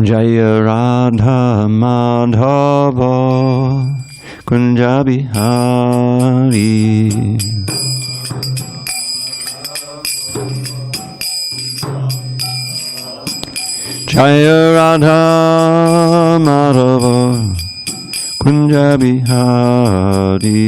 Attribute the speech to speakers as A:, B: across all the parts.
A: Jaya Radha Madhava Kunja Bihari. Jaya Radha Madhava Kunja Bihari.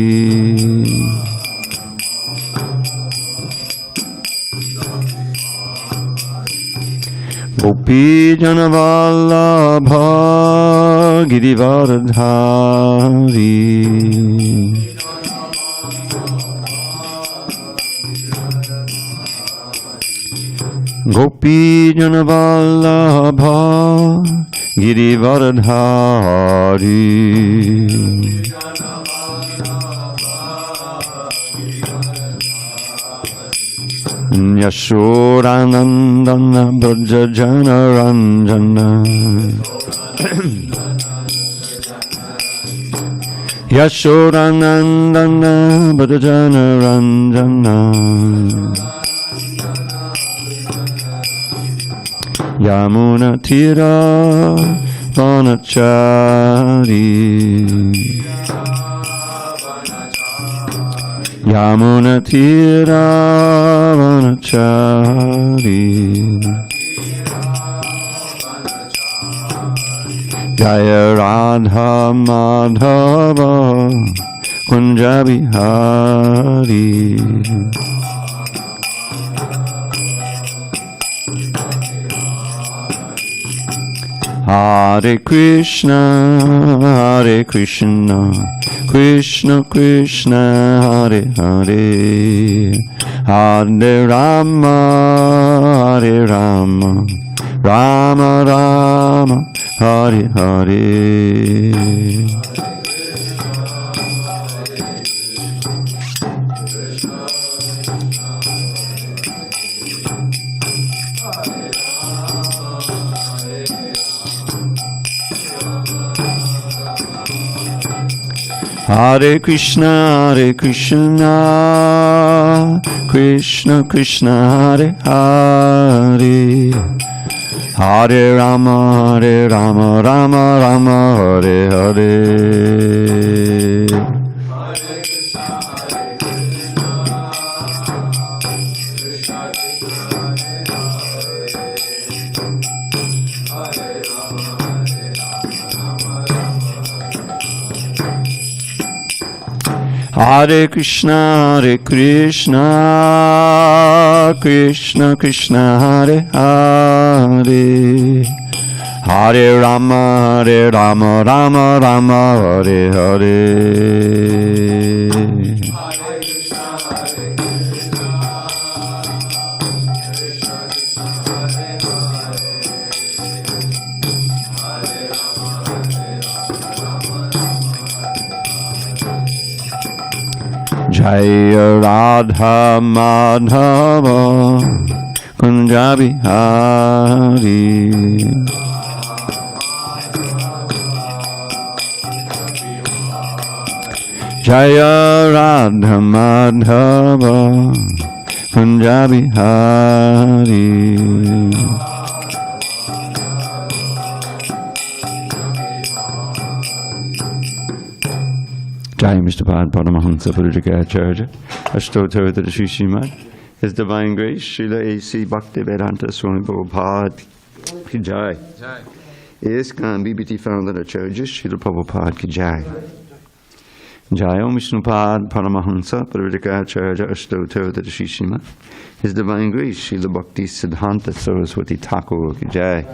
A: Gopi Janavallabha Girivaradhari. Gopi Janavallabha Girivaradhari. Yashodanandana Brajajana Ranjana. Yashodanandana Brajajana Ranjana. Yamuna Tira Vanachari. Yamuna Tira Vanachari. Jaya Radha Madhava Kunja Bihari. Hare Krishna, Hare Krishna, Krishna Krishna, Hare Hare, Hare Rama, Hare Rama, Rama Rama, Hare Hare. Hare Krishna, Hare Krishna, Krishna Krishna, Hare Hare, Hare Rama, Hare Rama, Rama Rama, Hare Hare. Hare Krishna, Hare Krishna, Krishna Krishna, Hare Hare, Hare Rama, Hare Rama, Rama Rama, Hare Hare. Jaya Radha Madhava Kunja Bihari. Jaya Radha Madhava Kunja Bihari. Jai Mr. Pad Paramahansa Purujagacharya, Ashtottara Sri Srimad, His Divine Grace, Srila A.C. Bhakti Vedanta Swami Prabhupada Ki Jai. ISKCON BBT Founder Acharya, Srila Prabhupada Ki Jai. Jai Om Viṣṇudūtas Paramahansa Purujagacharya, Ashtottara Sri Srimad, His Divine Grace, Srila Bhakti Siddhanta Saraswati Thakura Ki Jai.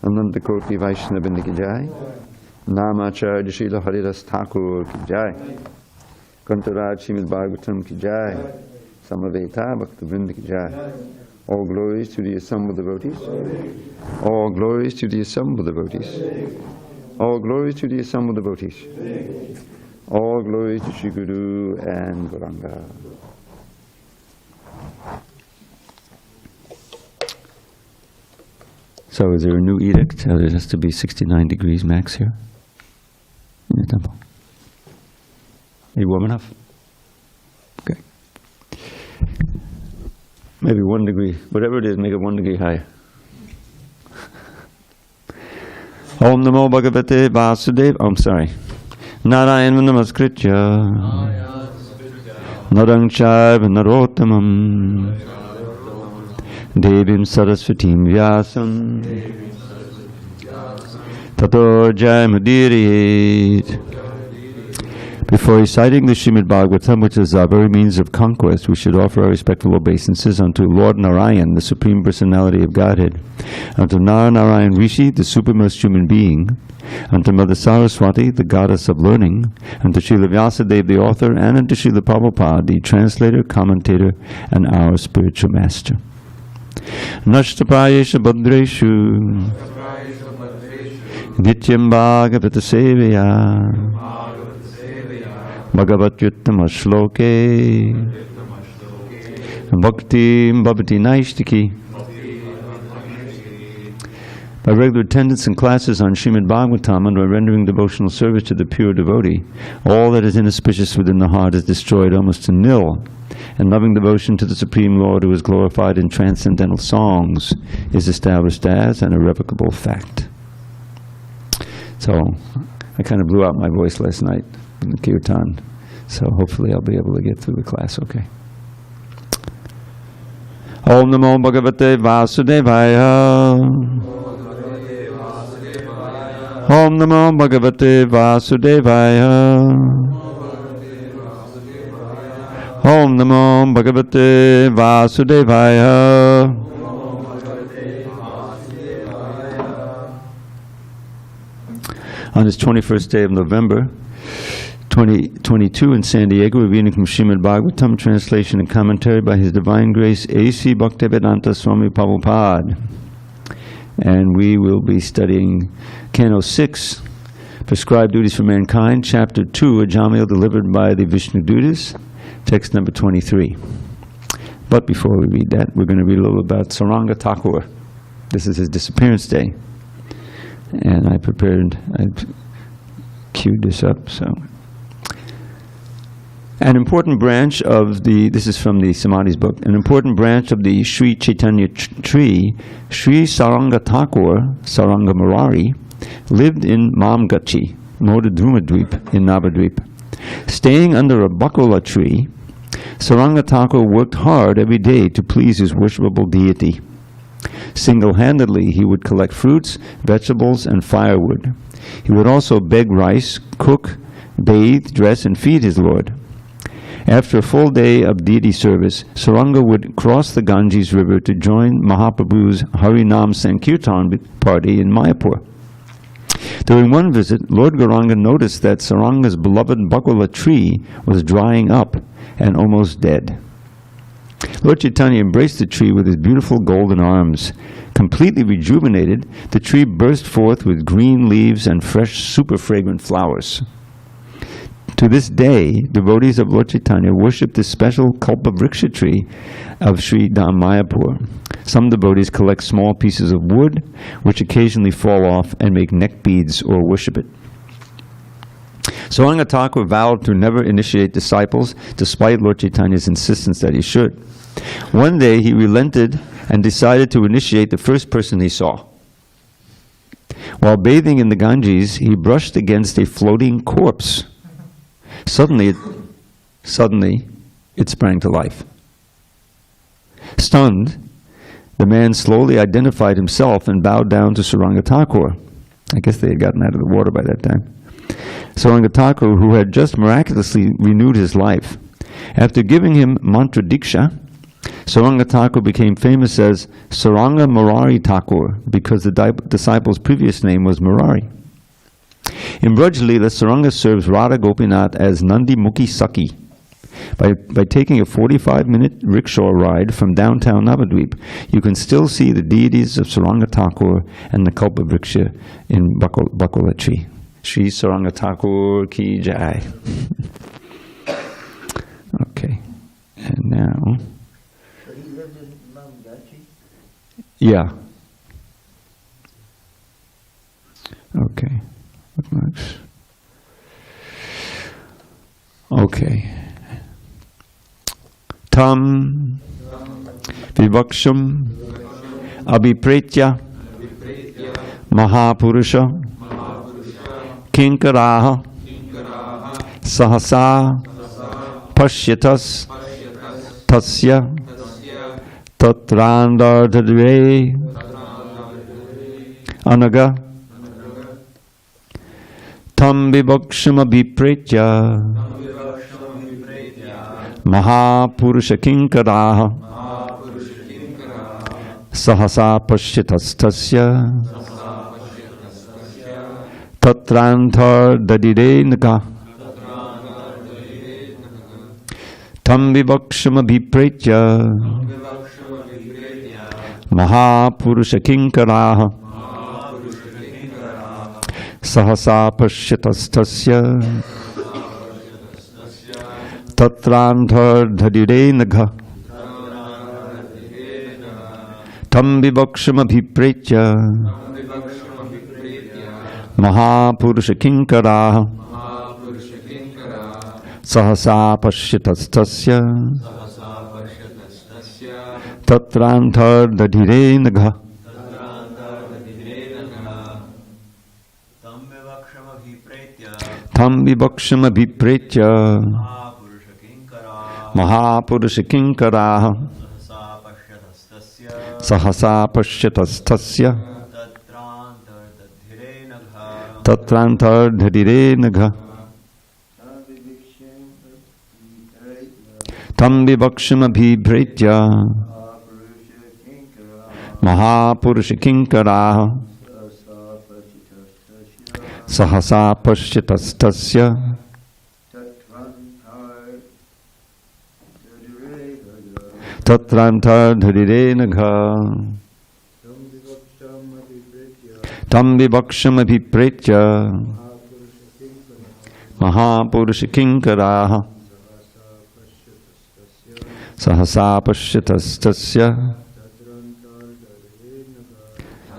A: Ananda Koti Vaishnava Ki Jai. Namacharya Srila Haridas Thakur Ki Jai. Kantaraj Srimad Bhagavatam Ki Jai. Samaveta Bhakta Vrinda Ki Jai. All glories to the assembled devotees. All glories to the assembled devotees. All glories to the assembled devotees. All glories to Shri Guru and Gauranga. So is there a new edict? There has to be 69 degrees max here in the temple. Are you warm enough? Okay. Maybe 1 degree, whatever it is, make it 1 degree higher. Om Namo Bhagavate Vasudeva. I'm sorry. Narayana Namaskritya. Narang Chaiva Narottamam. Devim Saraswatim Vyasam. Tato Jayamudiriet. Before reciting the Srimad Bhagavatam, which is our very means of conquest, we should offer our respectful obeisances unto Lord Narayan, the Supreme Personality of Godhead, unto Narayan Rishi, the supermost human being, unto Mother Saraswati, the goddess of learning, unto Srila Vyasadeva, the author, and unto Srila Prabhupada, the translator, commentator, and our spiritual master. Nashtapayesha Bhadreshu Nityam Bhagavata Sevaya Bhagavatyuttama Shloke Bhakti Bhavati Naishtiki. By regular attendance in classes on Srimad Bhagavatam and by rendering devotional service to the pure devotee, all that is inauspicious within the heart is destroyed almost to nil, and loving devotion to the Supreme Lord, who is glorified in transcendental songs, is established as an irrevocable fact. So, I kind of blew out my voice last night in the kirtan, so hopefully I'll be able to get through the class okay. Om Namo Bhagavate Vasudevaya. Om Namo Bhagavate Vasudevaya. Om Namo Bhagavate Vasudevaya. On this 21st day of November, 2022 in San Diego, we're reading from Srimad Bhagavatam, translation and commentary by His Divine Grace A.C. Bhaktivedanta Swami Prabhupada. And we will be studying Canto 6, Prescribed Duties for Mankind, Chapter 2, Ajāmila delivered by the Viṣṇudūtas, text number 23. But before we read that, we're going to read a little about Saranga Thakura. This is his disappearance day. And I queued this up, so. An important branch of this is from the Samadhi's book, an important branch of the Sri Caitanya tree, Sri Saranga Thakura, Saranga Murari, lived in Mamagachi, Navadvipa, in Navadvipa. Staying under a bakula tree, Saranga Thakura worked hard every day to please his worshipable deity. Single-handedly, he would collect fruits, vegetables, and firewood. He would also beg rice, cook, bathe, dress, and feed his Lord. After a full day of deity service, Saranga would cross the Ganges River to join Mahaprabhu's Harinam Sankirtan party in Mayapur. During one visit, Lord Gauranga noticed that Saranga's beloved bakula tree was drying up and almost dead. Lord Caitanya embraced the tree with his beautiful golden arms. Completely rejuvenated, the tree burst forth with green leaves and fresh, super fragrant flowers. To this day, devotees of Lord Caitanya worship this special kalpavriksha tree of Sri Dham Mayapur. Some devotees collect small pieces of wood, which occasionally fall off and make neck beads or worship it. Saranga Thakura vowed to never initiate disciples, despite Lord Caitanya's insistence that he should. One day he relented and decided to initiate the first person he saw. While bathing in the Ganges, he brushed against a floating corpse. Suddenly it sprang to life. Stunned, the man slowly identified himself and bowed down to Saranga Thakura. I guess they had gotten out of the water by that time. Saranga Thakura, who had just miraculously renewed his life. After giving him mantra diksha, Saranga Thakura became famous as Saranga Murari Thakura because the disciple's previous name was Murari. In Braj Leela, Saranga serves Radha-Gopinatha as Nandi Mukhi Saki. By taking a 45-minute rickshaw ride from downtown Navadvipa, you can still see the deities of Saranga Thakura and the Kalpavriksha in bakula tree. Shri Saranga Thakura ki jai. Okay, and now.
B: So he lived in Mamagachi?
A: Yeah. Okay. What next? Okay. Tam Vivaksham Abhipretya Mahapurusha Kinkaraha Sahasa Pashyatas Tasya Tatrandardadre Anaga Tam Vibhakshama Vipretya Mahapurusha Kinkaraha Sahasa Pashyatas Tasya Tatrandardadre Naga Tam Vibhakshama Vipretya Mahapurusha Kinkaraha Sahasa Pashyatastasya Tatrandardadire Nagha Tam Vibhakshama Vipretya Mahapurusha Kinkaraha Sahasa Pashyatastasya Tatrandardadire Nagha Tam Vibhakshama Vipretya Mahapurusha Kinkaraha Sahasa Pashyatastasya Tatrandardadire Nagha Tam Vibhakshama Vipretya Mahapurusha Kinkaraha Sahasa Pashyatastasya Tatrandardadire Nagha Tam Vibhakshama Vipretya Mahapurusha Kinkaraha Sahasa Pashyatastasya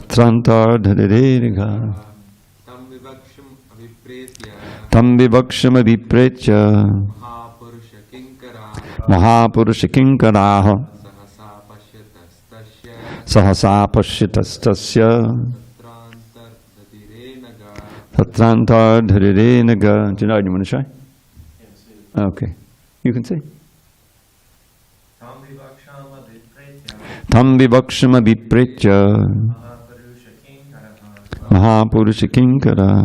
A: Tatrandardadire Nagha Tam Vibhakshama Vipretya Mahapurusha Kinkaraha Sahasa Pashyatastasya Tatrandardadire Nagha. Janard, you want to try? Okay. You can say. Tam Vibhakshama Vipretya Mahapurusha Kinkaraha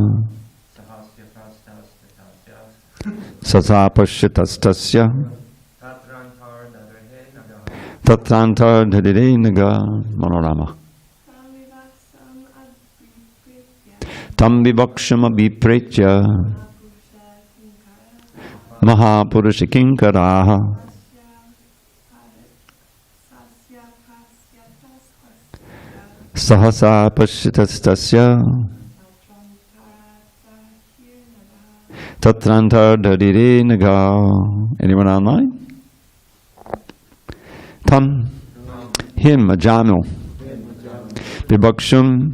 A: Sahasa Pashyatastasya Tatrandardadire Nagha. Manorama. Tam Vibhakshama Vipretya Mahapurusha Kinkaraha Sahasa Pashyatastasya Tatrandardadire Nagha. Anyone online? Tam, him, Ajāmila, Vibhaksham,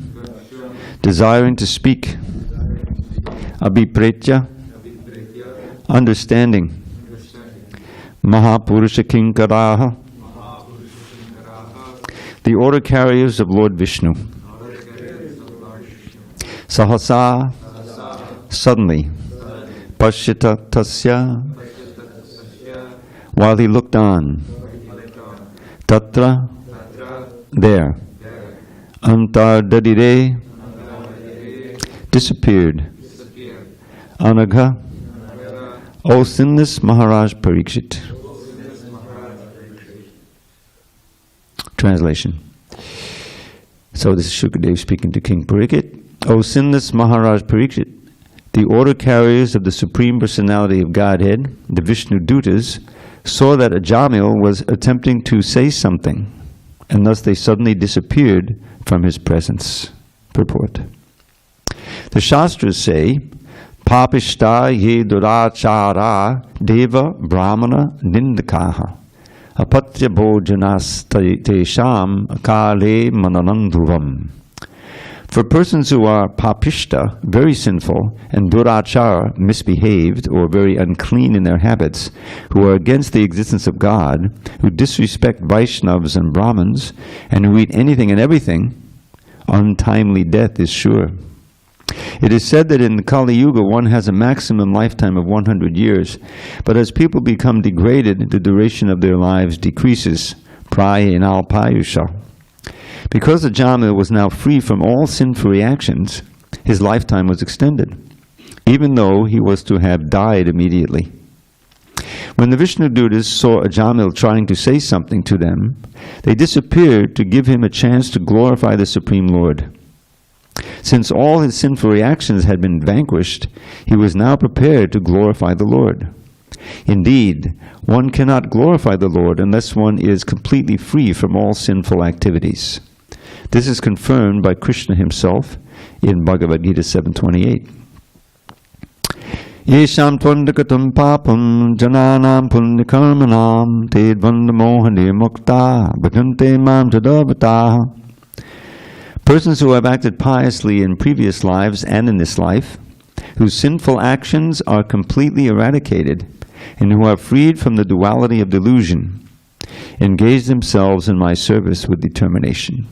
A: desiring to speak, Abhipretya, understanding, Mahapurusha Kinkaraha, the order carriers of Lord Vishnu, Sahasa, suddenly, Pashyatasya, while he looked on, Tatra, there, Antardadire, disappeared, Anagha, O sinless Maharaj Parikshit. Translation. So this is Shukadev speaking to King Parikshit. O sinless Maharaj Parikshit, the order carriers of the Supreme Personality of Godhead, the Viṣṇudūtas, saw that Ajāmila was attempting to say something, and thus they suddenly disappeared from his presence. Purport. The Shastras say, Papishta ye durachara deva brahmana nindakaha apatya bhojanas tesham akale mananandhuvam. For persons who are papishta, very sinful, and durachara, misbehaved, or very unclean in their habits, who are against the existence of God, who disrespect Vaishnavas and Brahmins, and who eat anything and everything, untimely death is sure. It is said that in the Kali Yuga one has a maximum lifetime of 100 years, but as people become degraded, the duration of their lives decreases. Prayinalpayusha. Because Ajāmila was now free from all sinful reactions, his lifetime was extended, even though he was to have died immediately. When the Viṣṇudūtas saw Ajāmila trying to say something to them, they disappeared to give him a chance to glorify the Supreme Lord. Since all his sinful reactions had been vanquished, he was now prepared to glorify the Lord. Indeed, one cannot glorify the Lord unless one is completely free from all sinful activities. This is confirmed by Krishna himself in Bhagavad Gita 7:28. Yesham tvandakatam papam jananam punyakarmanam tedvandamohane mukta bhagante mam tadavataha. Persons who have acted piously in previous lives and in this life, whose sinful actions are completely eradicated, and who are freed from the duality of delusion, engage themselves in my service with determination.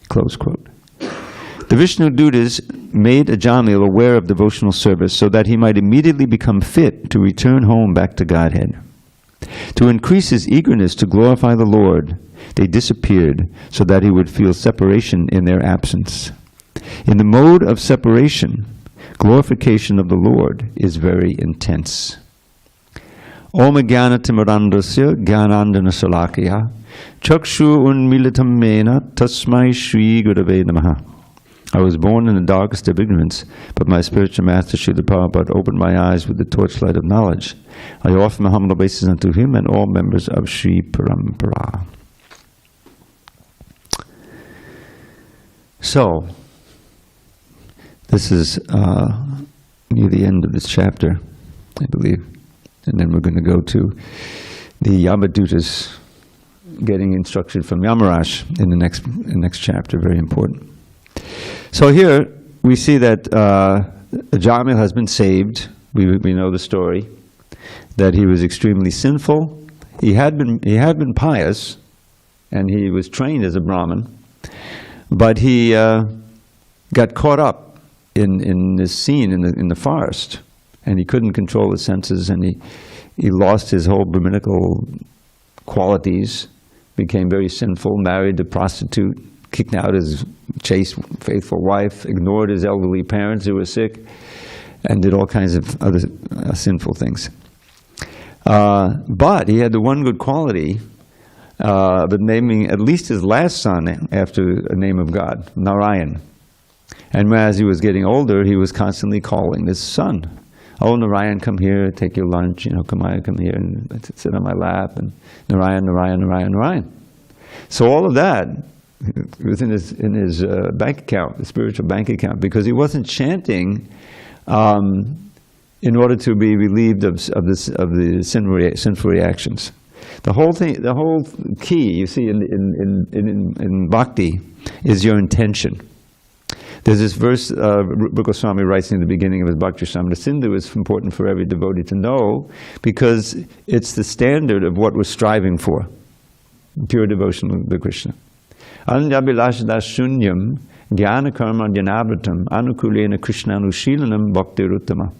A: Close quote. The Viṣṇudūtas made Ajāmila aware of devotional service so that he might immediately become fit to return home back to Godhead. To increase his eagerness to glorify the Lord, they disappeared so that he would feel separation in their absence. In the mode of separation, glorification of the Lord is very intense. Om Jnana Timirandasya Jnanandana Salakaya Chakshu Unmilitam Mena Tasmai Shri Gurave Namaha. I was born in the darkest of ignorance, but my spiritual master Srila Prabhupada opened my eyes with the torchlight of knowledge. I offer my humble obeisances unto him and all members of Sri Parampara. So, this is near the end of this chapter, I believe. And then we're going to go to the Yamadutas getting instruction from Yamaraj in the next chapter, very important. So here we see that Ajāmila has been saved. We know the story, that he was extremely sinful. He had been pious, and he was trained as a Brahmin, but he got caught up in this scene in the forest, and he couldn't control his senses, and he lost his whole Brahminical qualities, became very sinful, married a prostitute, kicked out his chaste, faithful wife, ignored his elderly parents who were sick, and did all kinds of other sinful things. But he had the one good quality, but naming at least his last son after a name of God, Narayan. And as he was getting older, he was constantly calling his son. Oh, Narayan, come here, take your lunch, come here and sit on my lap, and Narayan, Narayan, Narayan, Narayan. So all of that was in his bank account, the spiritual bank account, because he wasn't chanting in order to be relieved of the sinful reactions. The whole key, you see, in Bhakti is your intention. There's this verse Rupa Goswami writes in the beginning of his Bhakti Rasamrita Sindhu. It's important for every devotee to know because it's the standard of what we're striving for, pure devotion to Krishna. Anyabilashada shunyam jnana karma jnanabratam anukulena krishnanushilanam bhaktiruttama.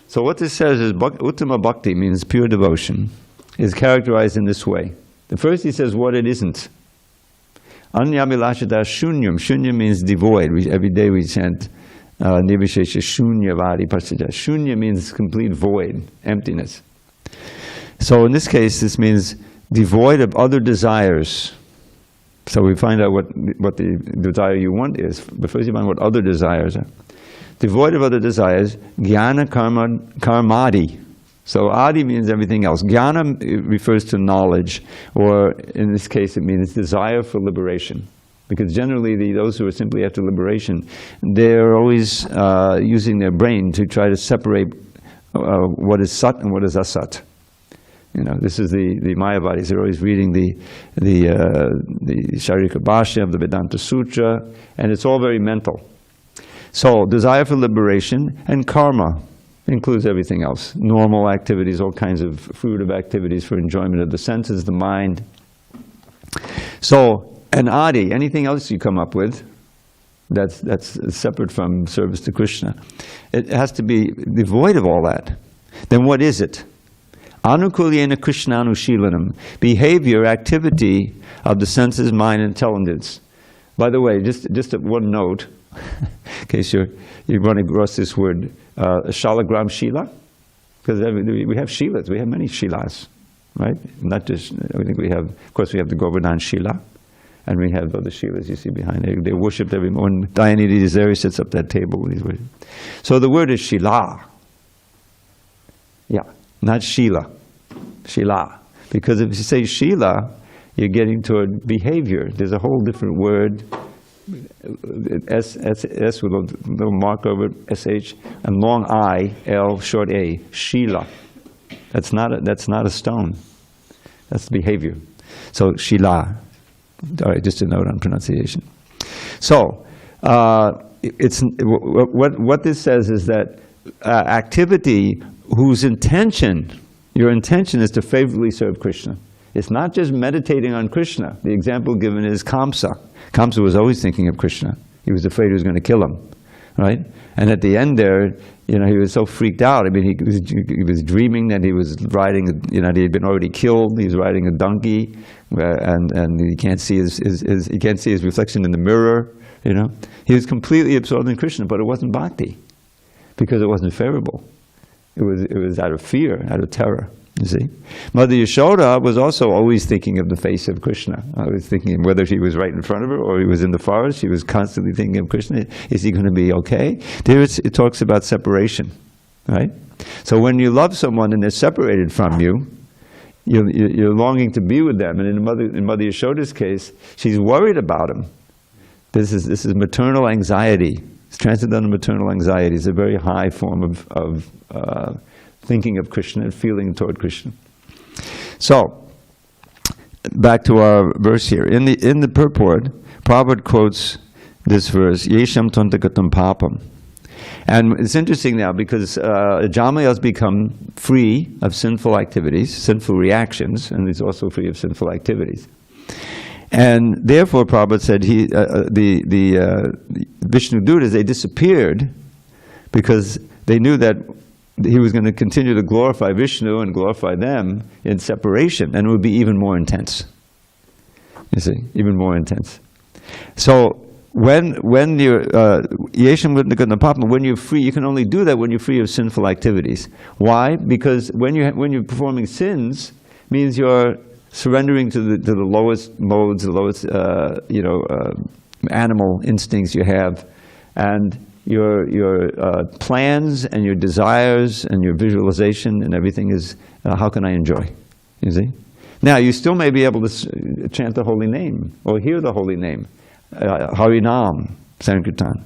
A: So what this says is uttama bhakti means pure devotion, is characterized in this way. The first he says what it isn't. Anyabilashada shunyam. Shunya means devoid. Every day we chant nirvishesha shunyavadi pasaja. Shunya means complete void, emptiness. So in this case, this means devoid of other desires. So we find out what the desire you want is, but first you find what other desires are. Devoid of other desires, jnana karmadi. So adi means everything else. Jnana refers to knowledge, or in this case it means desire for liberation. Because generally those who are simply after liberation, they're always using their brain to try to separate what is sat and what is asat. This is the Mayavadis. They're always reading the Sharika Bhashya of the Vedanta Sutra, and it's all very mental. So, desire for liberation, and karma includes everything else. Normal activities, all kinds of fruitive activities for enjoyment of the senses, the mind. So, an adi, anything else you come up with, that's separate from service to Krishna. It has to be devoid of all that. Then what is it? Anukulyena Krishnanushilanam, behavior, activity of the senses, mind, and intelligence. By the way, just one note, in case you're running across this word, Shalagram Shila, because we have Shilas, we have many Shilas, right? Not just, I think we have, of course we have the Govardhan Shila, and we have other Shilas you see behind it. They're worshipped every morning. Deities is there, he sits up that table when he's worshipped. So the word is Shila. Yeah, not Shila. Shila. Because if you say Shila, you're getting toward behavior. There's a whole different word, S with a little mark over it, SH, and long I, L, short A, Shila. That's not a stone. That's behavior. So Shila. All right, just a note on pronunciation. So, what this says is that activity whose intention, your intention is to favorably serve Krishna. It's not just meditating on Krishna. The example given is Kamsa. Kamsa was always thinking of Krishna. He was afraid he was going to kill him, right? And at the end there, he was so freaked out. I mean, he was dreaming that he was riding, he had been already killed. He was riding a donkey, and he can't see his reflection in the mirror. He was completely absorbed in Krishna, but it wasn't bhakti, because it wasn't favorable. It was out of fear, out of terror. You see, Mother Yashoda was also always thinking of the face of Krishna. Always thinking whether he was right in front of her or he was in the forest. She was constantly thinking of Krishna. Is he going to be okay? There it talks about separation, right? So when you love someone and they're separated from you, you're longing to be with them. And in Mother Yashoda's case, she's worried about him. This is maternal anxiety. It's transcendental maternal anxiety. It's a very high form of thinking of Krishna and feeling toward Krishna. So, back to our verse here. In the purport, Prabhupada quotes this verse, Yesham Tantakatam Papam. And it's interesting now because Ajāmila has become free of sinful activities, sinful reactions, and he's also free of sinful activities. And therefore, Prabhupada said the Viṣṇudūtas, they disappeared because they knew that he was going to continue to glorify Vishnu and glorify them in separation, and it would be even more intense. You see, even more intense. So when you're when you're free, you can only do that when you're free of sinful activities. Why? Because when you're performing sins, means you're surrendering to the lowest modes, the lowest animal instincts you have, and your plans and your desires and your visualization and everything is, how can I enjoy? You see? Now, you still may be able to chant the holy name or hear the holy name. Harinam, Sankirtan.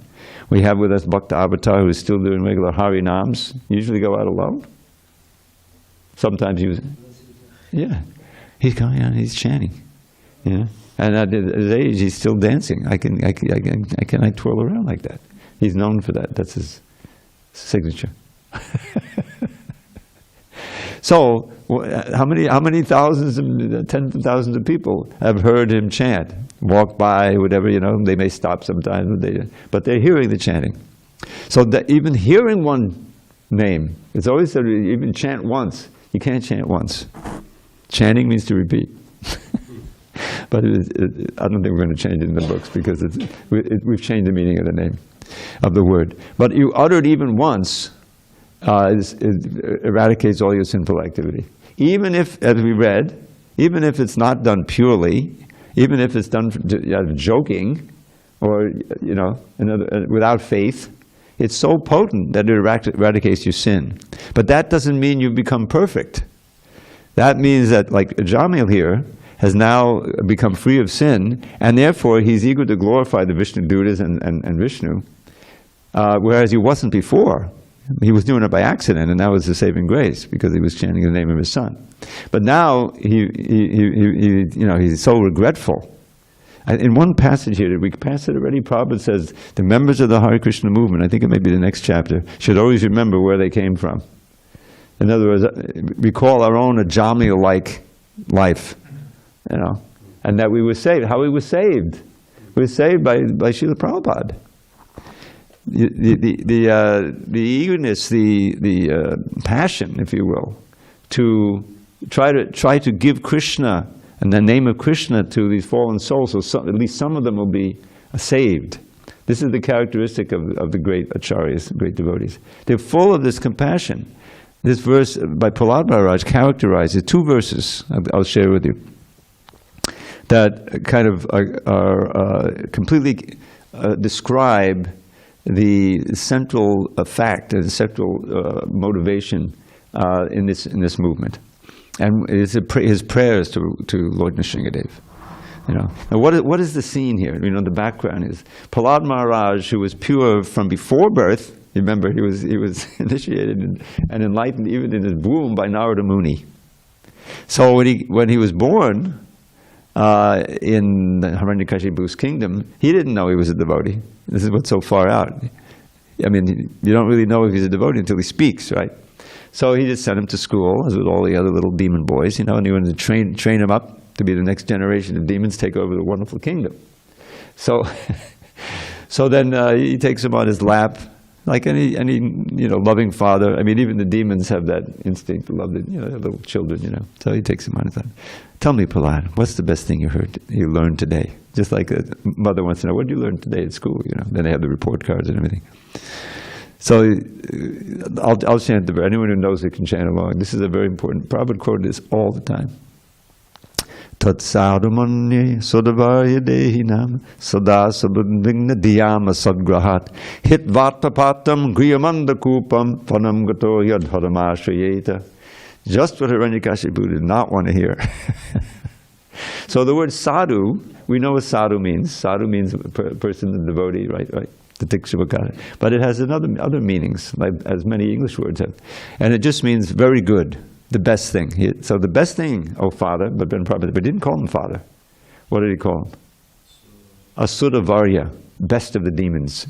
A: We have with us Bhakta Avatar, who is still doing regular Harinams. Usually go out alone. Sometimes he's going on, he's chanting. And at his age, he's still dancing. I cannot twirl around like that. He's known for that. That's his signature. So, how many thousands, tens of thousands of people have heard him chant? Walk by, whatever, they may stop sometimes, but they're hearing the chanting. So that even hearing one name, it's always said, even chant once. You can't chant once. Chanting means to repeat. But I don't think we're going to change it in the books because we've changed the meaning of the name, of the word. But you uttered even once, it eradicates all your sinful activity. Even if, as we read, even if it's not done purely, even if it's done joking, or without faith, it's so potent that it eradicates your sin. But that doesn't mean you become perfect. That means that, like Ajāmila here, has now become free of sin, and therefore he's eager to glorify the Viṣṇudūtas and Vishnu, whereas he wasn't before. He was doing it by accident, and that was the saving grace, because he was chanting the name of his son. But now he's so regretful. In one passage here, did we pass it already? Prabhupada says, the members of the Hare Krishna movement, I think it may be the next chapter, should always remember where they came from. In other words, recall our own Ajāmila-like life, and that we were saved. How we were saved? We were saved by Srila Prabhupada. the eagerness, the passion, if you will, to try to give Krishna and the name of Krishna to these fallen souls, so at least some of them will be saved. This is the characteristic of the great acharyas, great devotees. They're full of this compassion. This verse by Prahlad Maharaj characterizes 2 verses I'll share with you that kind of are completely describe the central fact and central motivation in this movement, and it's his prayers to Lord Nrsingadev. You know, and what is the scene here? You know, the background is Prahlad Maharaj, who was pure from before birth. Remember, he was initiated and enlightened even in his womb by Narada Muni. So when he was born in Hiranyakashipu's kingdom, he didn't know he was a devotee. This is what's so far out. I mean, you don't really know if he's a devotee until he speaks, right? So he just sent him to school, as with all the other little demon boys, you know, and he wanted to train him up to be the next generation of demons, take over the wonderful kingdom. So, so then he takes him on his lap, like any loving father. I mean, even the demons have that instinct to love the little children, you know. So he takes him on his lap. Tell me, Prahlad, what's the best thing you learned today? Just like a mother wants to know, what did you learn today at school? You know, then they have the report cards and everything. So I'll chant the verse. Anyone who knows it can chant along. This is a very important. Prabhupada quoted this all the time. Tat sadhamanye sodavaya dehinam sada sabudvigna diyama sadgrahat hit vatpapatam griyamanda kupam panam gato yadharamashayeta. Just what Hiranyakashipu did not want to hear. So the word sadhu, we know what sadhu means. Sadhu means a person, a devotee, right? The Tikshubakara. But it has other meanings, like as many English words have. And it just means very good, the best thing. So the best thing, oh Father, but Prabhupada didn't call him Father. What did he call him? Asuravarya, best of the demons.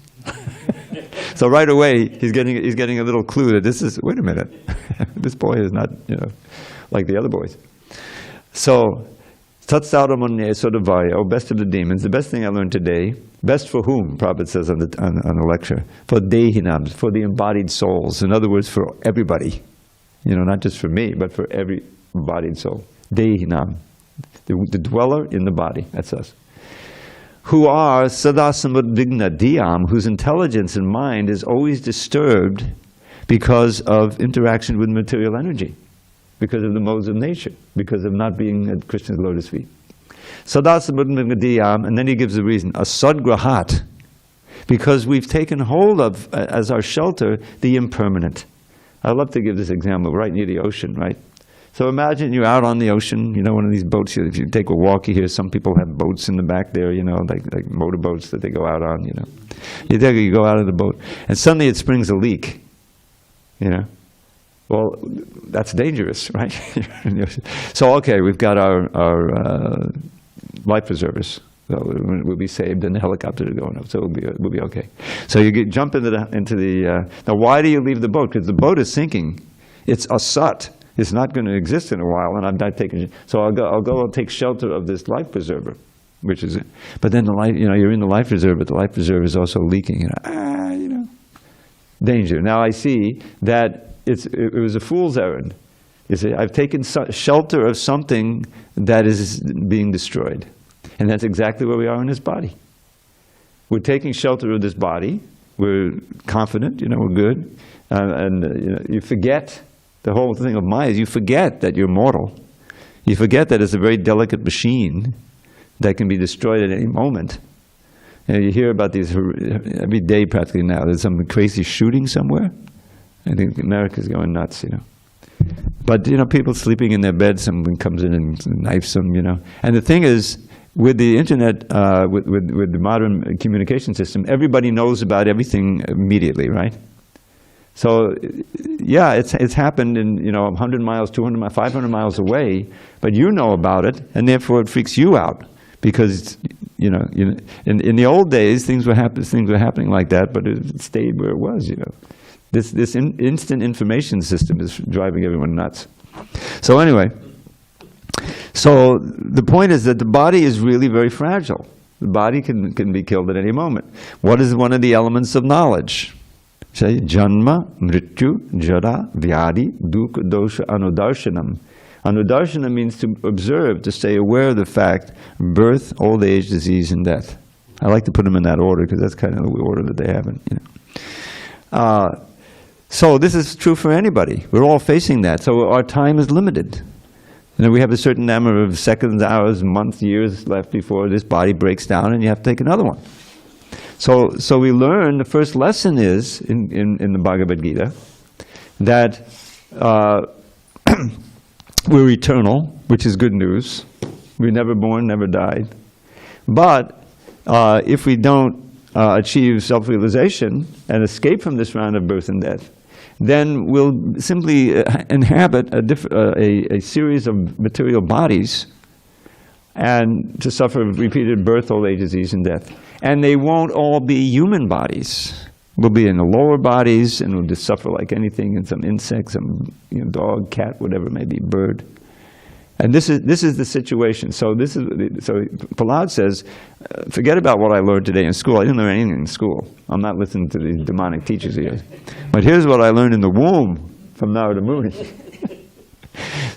A: So right away, he's getting a little clue that this is, wait a minute, this boy is not, like the other boys. So, Tatsaudamunye Sodavaya, oh best of the demons, the best thing I learned today, best for whom, Prabhupada says on the lecture, for Dehinams, for the embodied souls. In other words, for everybody. Not just for me, but for every embodied soul. Dehinam, the dweller in the body, that's us. Who are sadasamudvigna diyam, whose intelligence and mind is always disturbed because of interaction with material energy, because of the modes of nature, because of not being at Krishna's lotus feet. Sadasamudvigna diyam, and then he gives the reason, asadgrahat, because we've taken hold of, as our shelter, the impermanent. I love to give this example, right near the ocean, right? So imagine you're out on the ocean, one of these boats. If you take a walk, you hear some people have boats in the back there, like motorboats that they go out on, You go out of the boat, and suddenly it springs a leak, Well, that's dangerous, right? So, okay, we've got our life preservers. So we'll be saved, and the helicopter is going up, so we'll be okay. So you jump into the. Now, why do you leave the boat? Because the boat is sinking. It's asat. It's not going to exist in a while, and I'm not taking. So I'll go and take shelter of this life preserver, which is it. But then you're in the life preserver, but the life preserver is also leaking. Danger. Now I see that it was a fool's errand. You see, I've taken shelter of something that is being destroyed. And that's exactly where we are in this body. We're taking shelter of this body. We're confident, we're good. You forget, the whole thing of Maya is you forget that you're mortal. You forget that it's a very delicate machine that can be destroyed at any moment. You hear about these every day practically now. There's some crazy shooting somewhere. I think America's going nuts, But, people sleeping in their beds, someone comes in and knifes them, And the thing is, with the internet, with the modern communication system, everybody knows about everything immediately, right? So, yeah, it's happened in 100 miles, 200 miles, 500 miles away, but you know about it, and therefore it freaks you out because in the old days things were happening like that, but it stayed where it was. This instant information system is driving everyone nuts. So anyway. So the point is that the body is really very fragile. The body can be killed at any moment. What is one of the elements of knowledge? Say, Janma, Mrityu, Jara, Vyadi, Dukkha, Dosha, Anudarshanam. Anudarshana means to observe, to stay aware of the fact, birth, old age, disease, and death. I like to put them in that order because that's kind of the order that they have it. So this is true for anybody. We're all facing that. So our time is limited. We have a certain number of seconds, hours, months, years left before this body breaks down, and you have to take another one. So we learn, the first lesson is, in the Bhagavad Gita, that we're eternal, which is good news. We're never born, never died. But if we don't achieve self-realization and escape from this round of birth and death, then we'll simply inhabit a series of material bodies and to suffer repeated birth, old age, disease, and death. And they won't all be human bodies. We'll be in the lower bodies, and we'll just suffer like anything, and some insect, some dog, cat, whatever it may be, bird. And this is the situation. So Prahlad says, forget about what I learned today in school. I didn't learn anything in school. I'm not listening to these demonic teachers here. But here's what I learned in the womb from Narada Muni.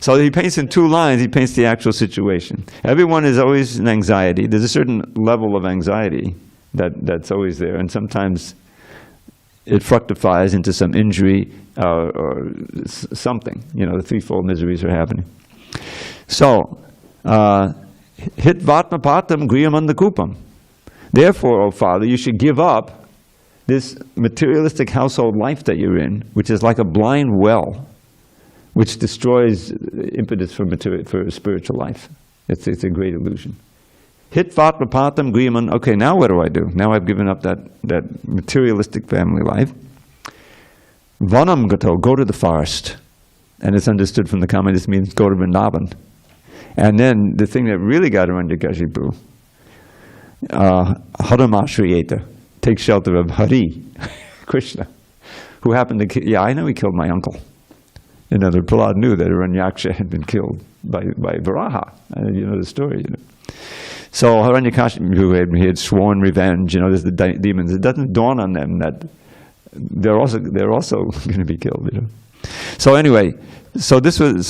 A: So he paints in 2 lines, he paints the actual situation. Everyone is always in anxiety. There's a certain level of anxiety that's always there, and sometimes it fructifies into some injury or something. The threefold miseries are happening. So, hit vatmapatam griyamandakupam. Therefore, O Father, you should give up this materialistic household life that you're in, which is like a blind well, which destroys impetus for spiritual life. It's a great illusion. Hit vatmapatam griyamand. Okay, now what do I do? Now I've given up that materialistic family life. Vanam gato, go to the forest. And it's understood from the comment, this means go to Vrindavan. And then the thing that really got Hiranyakashipu, Haramashriyeta, take shelter of Hari, Krishna, who happened to kill, I know he killed my uncle. Prahlad knew that Hiranyaksha had been killed by Varaha. You know the story. So Hiranyakashipu, he had sworn revenge. There's the demons. It doesn't dawn on them that they're also going to be killed. So anyway, this was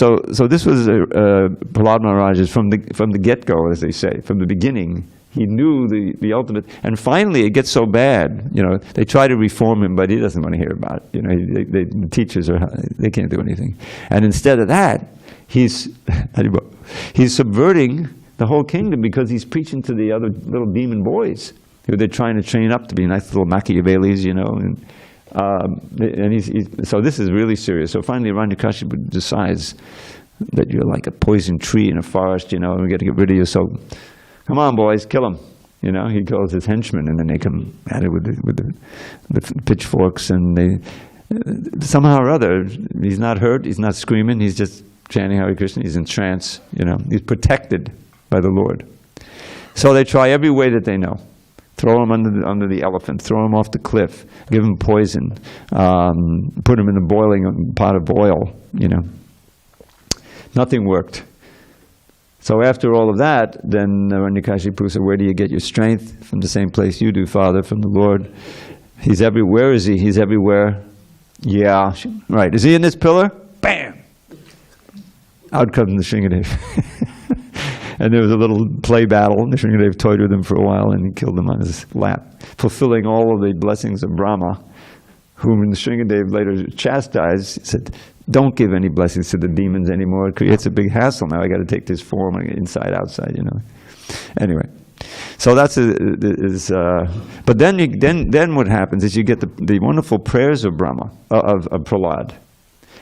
A: Prahlad Maharaj's from the get-go, as they say, from the beginning. He knew the ultimate, and finally it gets so bad. They try to reform him, but he doesn't want to hear about it. The teachers they can't do anything, and instead of that, he's subverting the whole kingdom because he's preaching to the other little demon boys who they're trying to train up to be nice little Machiavellis, so this is really serious. So finally Hiranyakashipu decides that you're like a poison tree in a forest, and we got to get rid of you, so come on boys, kill him. He calls his henchmen, and then they come at it with the pitchforks, and they somehow or other, he's not hurt, he's not screaming, he's just chanting Hare Krishna, he's in trance, he's protected by the Lord. So they try every way that they know. Throw him under the elephant, throw him off the cliff, give him poison, put him in a boiling pot of oil, Nothing worked. So after all of that, then Hiranyakashipu said, where do you get your strength? From the same place you do, Father, from the Lord. He's everywhere. Where is he? He's everywhere. Yeah, right. Is he in this pillar? Bam! Out comes the Shringadev. And there was a little play battle, and the Shringadev toyed with him for a while, and he killed him on his lap, fulfilling all of the blessings of Brahma, whom the Shringadev later chastised. He said, don't give any blessings to the demons anymore. It creates a big hassle. Now I got to take this form inside, outside, Anyway, so that's but then what happens is you get the wonderful prayers of Brahma, of Prahlad.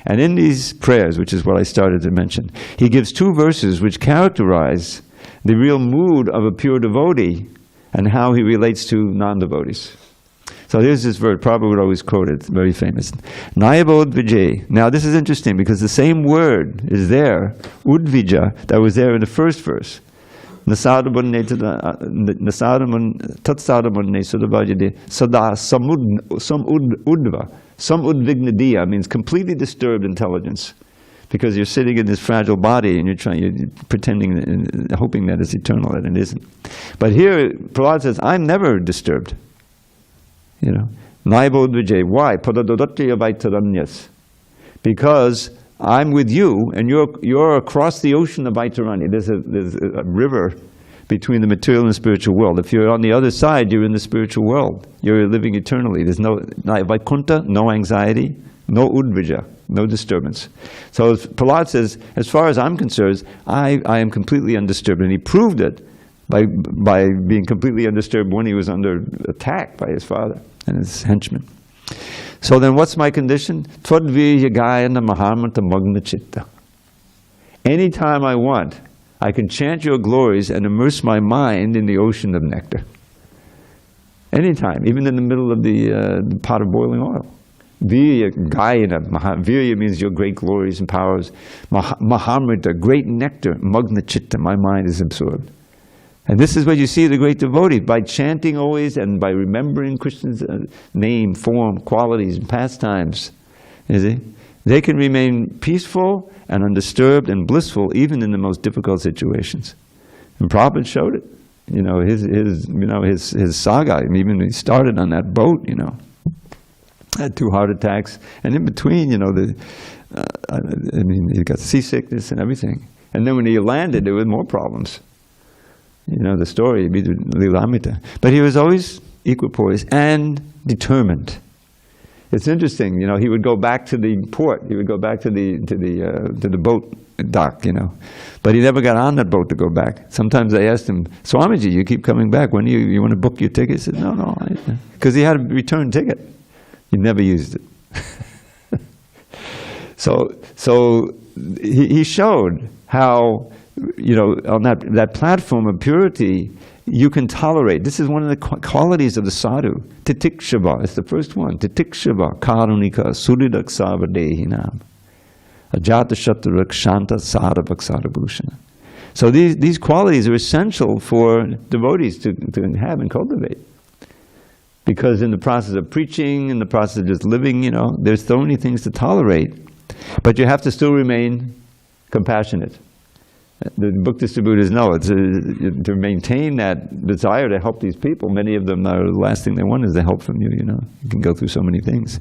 A: And in these prayers, which is what I started to mention, he gives 2 verses which characterize the real mood of a pure devotee and how he relates to non-devotees. So here's this verse, Prabhupada would always quote it, it's very famous. Nayabo udvijay. Now this is interesting because the same word is there, udvija, that was there in the first verse. Nasadamunne tatsadmunne sudavajade sada samudva. Some udvignadiya means completely disturbed intelligence, because you're sitting in this fragile body and you're pretending, hoping that it's eternal, and it isn't. But here, Prahlad says, I'm never disturbed. You know, Naibodvijay. Why? Because I'm with you, and you're across the ocean of Vaitaranya. There's a river between the material and the spiritual world. If you're on the other side, you're in the spiritual world. You're living eternally. There's no Vaikuntha, no anxiety, no udvija, no disturbance. So Prahlad says, as far as I'm concerned, I am completely undisturbed. And he proved it by being completely undisturbed when he was under attack by his father and his henchmen. So then what's my condition? Anytime I want, I can chant your glories and immerse my mind in the ocean of nectar. Anytime, even in the middle of the pot of boiling oil. Virya Gayana. Virya means your great glories and powers. Mahamrita, great nectar. Magna Chitta, my mind is absorbed. And this is what you see the great devotee, by chanting always and by remembering Krishna's name, form, qualities, and pastimes. You see? They can remain peaceful and undisturbed and blissful even in the most difficult situations. And Prabhupada showed it. You know, his saga, even he started on that boat, you know, had 2 heart attacks, and in between, you know, he got seasickness and everything. And then when he landed, there were more problems. You know the story, Lilamita. But he was always equipoised and determined. It's interesting, you know, he would go back to the port, he would go back to the boat dock, you know. But he never got on that boat to go back. Sometimes I asked him, Swamiji, you keep coming back, when you want to book your ticket? He said, no, because he had a return ticket. He never used it. So he showed how, you know, on that platform of purity, you can tolerate. This is one of the qualities of the sadhu. Titikshava is the first one. Titikshava, karunika, suridaksava dehinam. Ajata shattarak shanta sadhavaksara bhushana. So these qualities are essential for devotees to have and cultivate. Because in the process of preaching, in the process of just living, you know, there's so many things to tolerate. But you have to still remain compassionate. The book distributors know it's to maintain that desire to help these people. Many of them are, the last thing they want is the help from you, you know. You can go through so many things.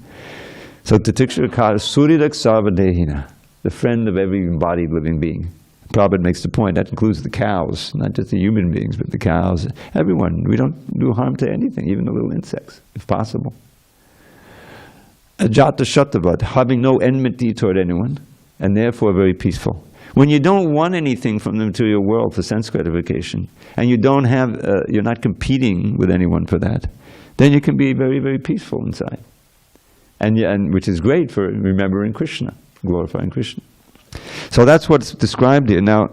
A: So Titikshakara Suridak Sarvadehina, the friend of every embodied living being. Prabhupada makes the point, that includes the cows, not just the human beings, but the cows, everyone. We don't do harm to anything, even the little insects, if possible. Ajata Shattavad, having no enmity toward anyone, and therefore very peaceful. When you don't want anything from the material world for sense gratification, and you don't have, you're not competing with anyone for that, then you can be very, very peaceful inside. And which is great for remembering Krishna, glorifying Krishna. So that's what's described here. Now,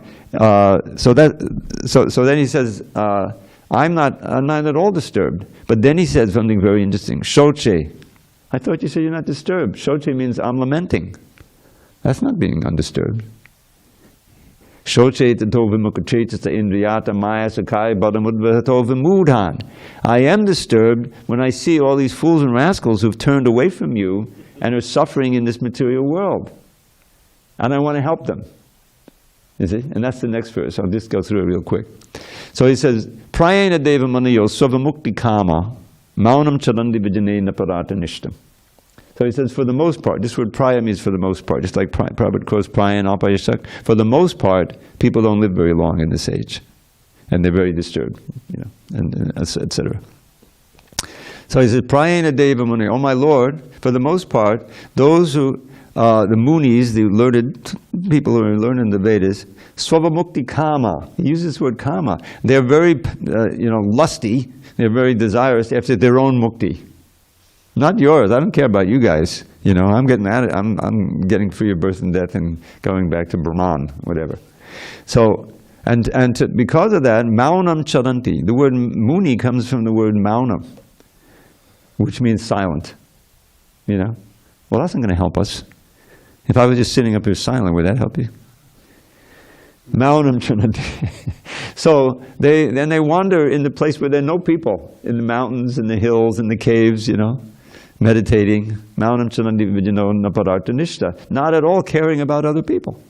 A: so then he says, I'm not at all disturbed. But then he said something very interesting. Shoche. I thought you said you're not disturbed. Shoche means I'm lamenting. That's not being undisturbed. Shoche tato vimukacheta indriyata maya sakai badamudvato vimudhan. I am disturbed when I see all these fools and rascals who've turned away from you and are suffering in this material world. And I want to help them. You see? And that's the next verse. I'll just go through it real quick. So he says, Prayena deva manayo svamukti kama maunam charandi vijanena parata nishtam. So he says, for the most part, this word praya means for the most part, just like Prabhupada quotes praya and alpayasak. For the most part, people don't live very long in this age. And they're very disturbed, you know, and etc. So he says, Prayena deva manayo, oh my Lord, for the most part, those who the munis, the learned people who are learned in the Vedas, svamukti kama. He uses this word kama. They're very, lusty. They're very desirous after their own mukti, not yours. I don't care about you guys. You know, I'm getting at it. I'm getting free of birth and death and going back to Brahman, whatever. So, because of that, maunam charanti. The word muni comes from the word maunam, which means silent. You know, well, that's not going to help us. If I was just sitting up here silent, would that help you? Maunam chananti. So they wander in the place where there are no people, in the mountains, in the hills, in the caves, you know, meditating. Maunam chananti vijano napararta nishta. Not at all caring about other people.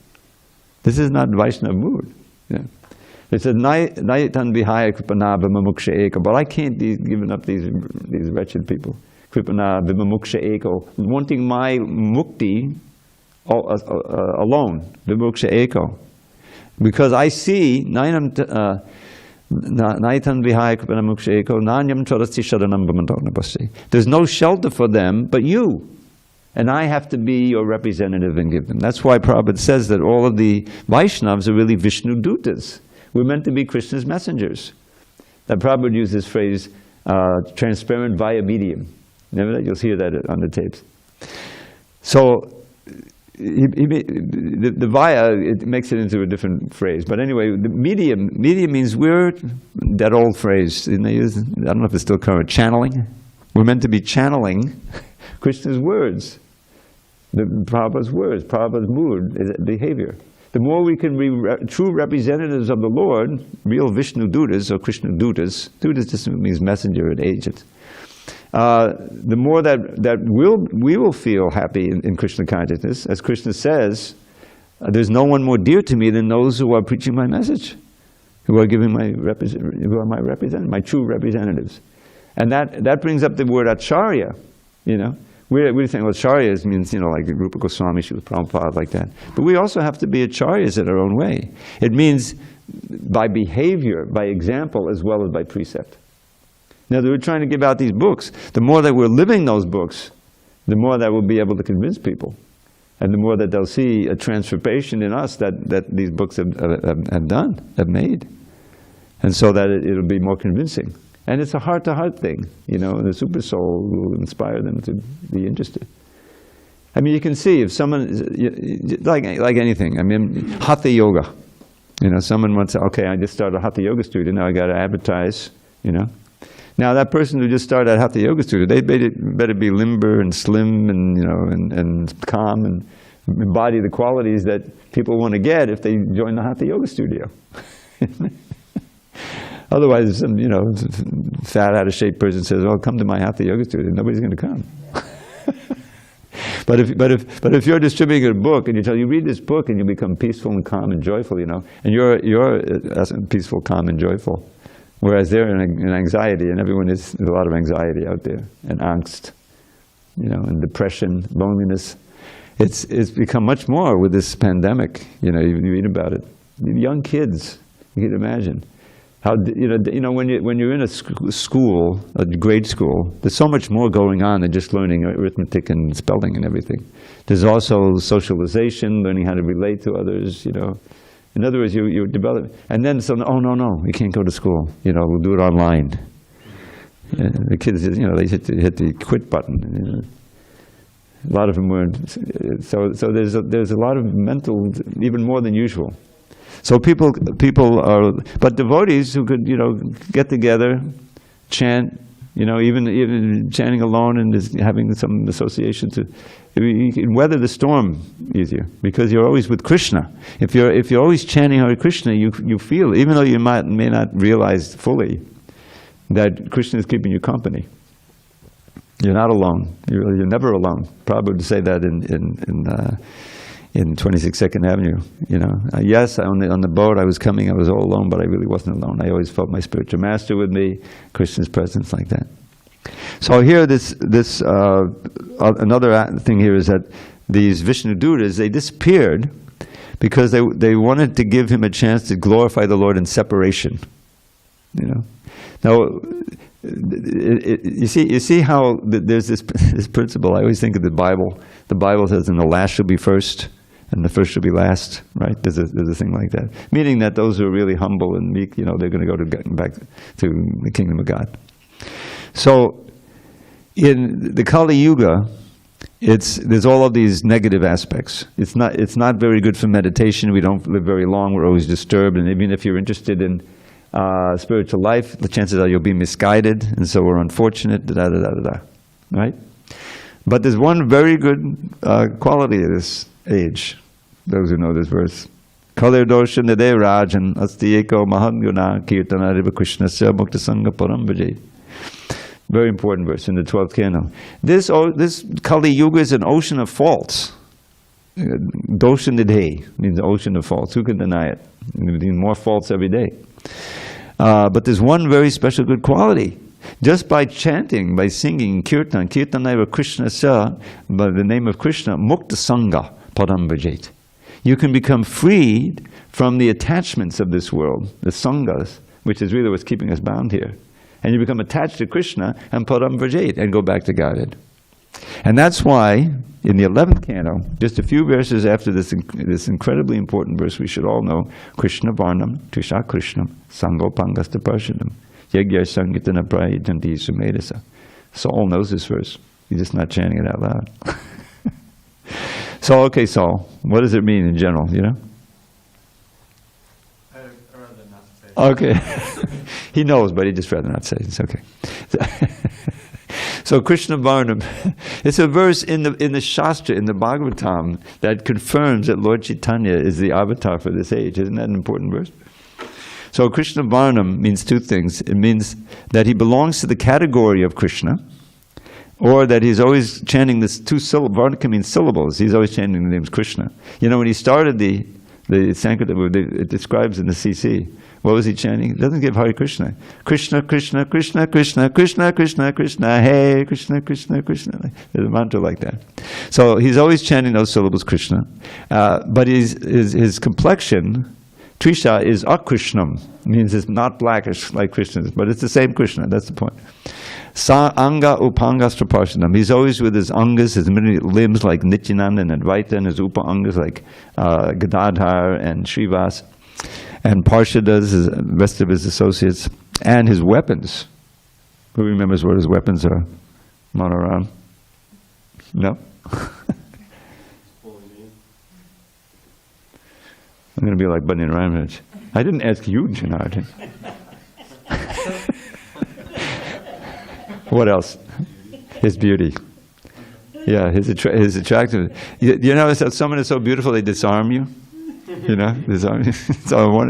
A: This is not Vaishnava mood. Yeah. It says, Naitan vihaya kripana vimamuksha eko. But I can't be giving up these wretched people. Kripana vimamuksha eko. Wanting my mukti alone. Vimamuksha eko. Because I see, Naitan vihaya kripana muksha eko, nanyam charasti sharanam bhamantanapasti. There's no shelter for them but you. And I have to be your representative and give them. That's why Prabhupada says that all of the Vaishnavas are really Viṣṇudūtas. We're meant to be Krishna's messengers. That Prabhupada used this phrase, transparent via medium. Remember that? You'll hear that on the tapes. So, the via, it makes it into a different phrase. But anyway, the medium means we're, that old phrase, I don't know if it's still current, channeling. We're meant to be channeling Krishna's words. Prabhupada's words, Prabhupada's mood, behavior. The more we can be true representatives of the Lord, real Viṣṇudūtas or Krishnadūtas, Dūtas just means messenger and agent, the more that we will feel happy in Krishna consciousness. As Krishna says, there's no one more dear to me than those who are preaching my message, who are giving my my true representatives. And that brings up the word acharya, you know. We think, well, acharyas means, you know, like Rupa Goswami, Srila Prabhupada, like that. But we also have to be acharyas in our own way. It means by behavior, by example, as well as by precept. Now, we're trying to give out these books. The more that we're living those books, the more that we'll be able to convince people. And the more that they'll see a transformation in us that these books have made. And so that it'll be more convincing. And it's a heart-to-heart thing, you know, and the super soul will inspire them to be interested. I mean, you can see if someone, like anything, I mean, Hatha Yoga. You know, someone wants to, okay, I just started a Hatha Yoga studio, now I got to advertise, you know. Now that person who just started a Hatha Yoga studio, they better be limber and slim and, you know, and calm and embody the qualities that people want to get if they join the Hatha Yoga studio. Otherwise, some, you know, fat, out-of-shape person says, "Oh, come to my Hatha Yoga studio." Nobody's going to come. But if you're distributing a book and you read this book and you become peaceful and calm and joyful, you know, and you're peaceful, calm, and joyful, whereas they're in anxiety, and there's a lot of anxiety out there, and angst, you know, and depression, loneliness. It's become much more with this pandemic. You know, you read about it. Young kids, you can imagine. How, you know, when you're in a school, a grade school, there's so much more going on than just learning arithmetic and spelling and everything. There's also socialization, learning how to relate to others, you know. In other words, you develop, and then so, oh no, we can't go to school, you know, we'll do it online. The kids, you know, they hit the quit button. You know. A lot of them weren't, so there's a lot of mental, even more than usual. So people are, but devotees who could, you know, get together, chant, you know, even chanting alone and just having some association you can weather the storm easier because you're always with Krishna. If you're always chanting Hare Krishna, you feel, even though you may not realize fully, that Krishna is keeping you company. You're not alone. You're never alone. Prabhupada would say that in 26 Second Avenue, you know. Yes, on the boat I was coming, I was all alone, but I really wasn't alone. I always felt my spiritual master with me, Krishna's presence, like that. So here, another thing here is that these Viṣṇudūtas, they disappeared because they wanted to give him a chance to glorify the Lord in separation, you know. Now, you see how there's this principle. I always think of the Bible. The Bible says, "And the last shall be first, and the first shall be last." Right? There's a thing like that, meaning that those who are really humble and meek, you know, they're going to go back to the kingdom of God. So, in the Kali Yuga, there's all of these negative aspects. It's not very good for meditation. We don't live very long. We're always disturbed, and even if you're interested in spiritual life, the chances are you'll be misguided, and so we're unfortunate, right? But there's one very good quality of this age, those who know this verse. Kalir dosha nade rajan asti eko mahaguna kirtana riva krishnasya mukta sangha param bhaje. Very important verse in the 12th canto. This Kali Yuga is an ocean of faults. Dosha-nidhe means ocean of faults. Who can deny it? There are more faults every day. But there's one very special good quality. Just by chanting, by singing kirtan, kirtanaiva Krishna sa, by the name of Krishna, mukta sangha padam bhajet. You can become freed from the attachments of this world, the sanghas, which is really what's keeping us bound here. And you become attached to Krishna and padam bhajet, and go back to Godhead. And that's why, in the 11th canto, just a few verses after this incredibly important verse we should all know, Krishna Varnam, Trisha Krishnam, Sango Pangasta Parshanam, Yagya Sangitana Prayajanti Sumedasa. So all knows this verse. You're just not chanting it out loud. So, okay, Saul, what does it mean in general, you know?
C: I'd rather not say.
A: Okay. He knows, but he'd just rather not say. It's okay. So Krishna Varnam, it's a verse in the Shastra, in the Bhagavatam, that confirms that Lord Caitanya is the avatar for this age. Isn't that an important verse? So Krishna Varnam means two things. It means that he belongs to the category of Krishna, or that he's always chanting this two syllables. Varnaka means syllables. He's always chanting the name Krishna. You know, when he started the Sankirtan, it describes in the CC, what was he chanting? It doesn't give Hare Krishna. Krishna, Krishna, Krishna, Krishna, Krishna, Krishna, Krishna, Hey, Krishna, Krishna, Krishna. There's a mantra like that. So he's always chanting those syllables, Krishna. But his complexion, Trisha, is akrishnam, means it's not blackish like Krishna's, but it's the same Krishna, that's the point. Sa anga upangastra parshanam. He's always with his angas, his many limbs like Nityananda and Advaita, and his upa angas like Gadadhar and Srivas, and Parshadas, the rest of his associates, and his weapons. Who remembers what his weapons are? Manoram? No? I'm going to be like Bunny and Ramraj. I didn't ask you, Janardhan. What else? His beauty. Yeah, his attractiveness. You know, someone is so beautiful they disarm you. You know, disarm you. So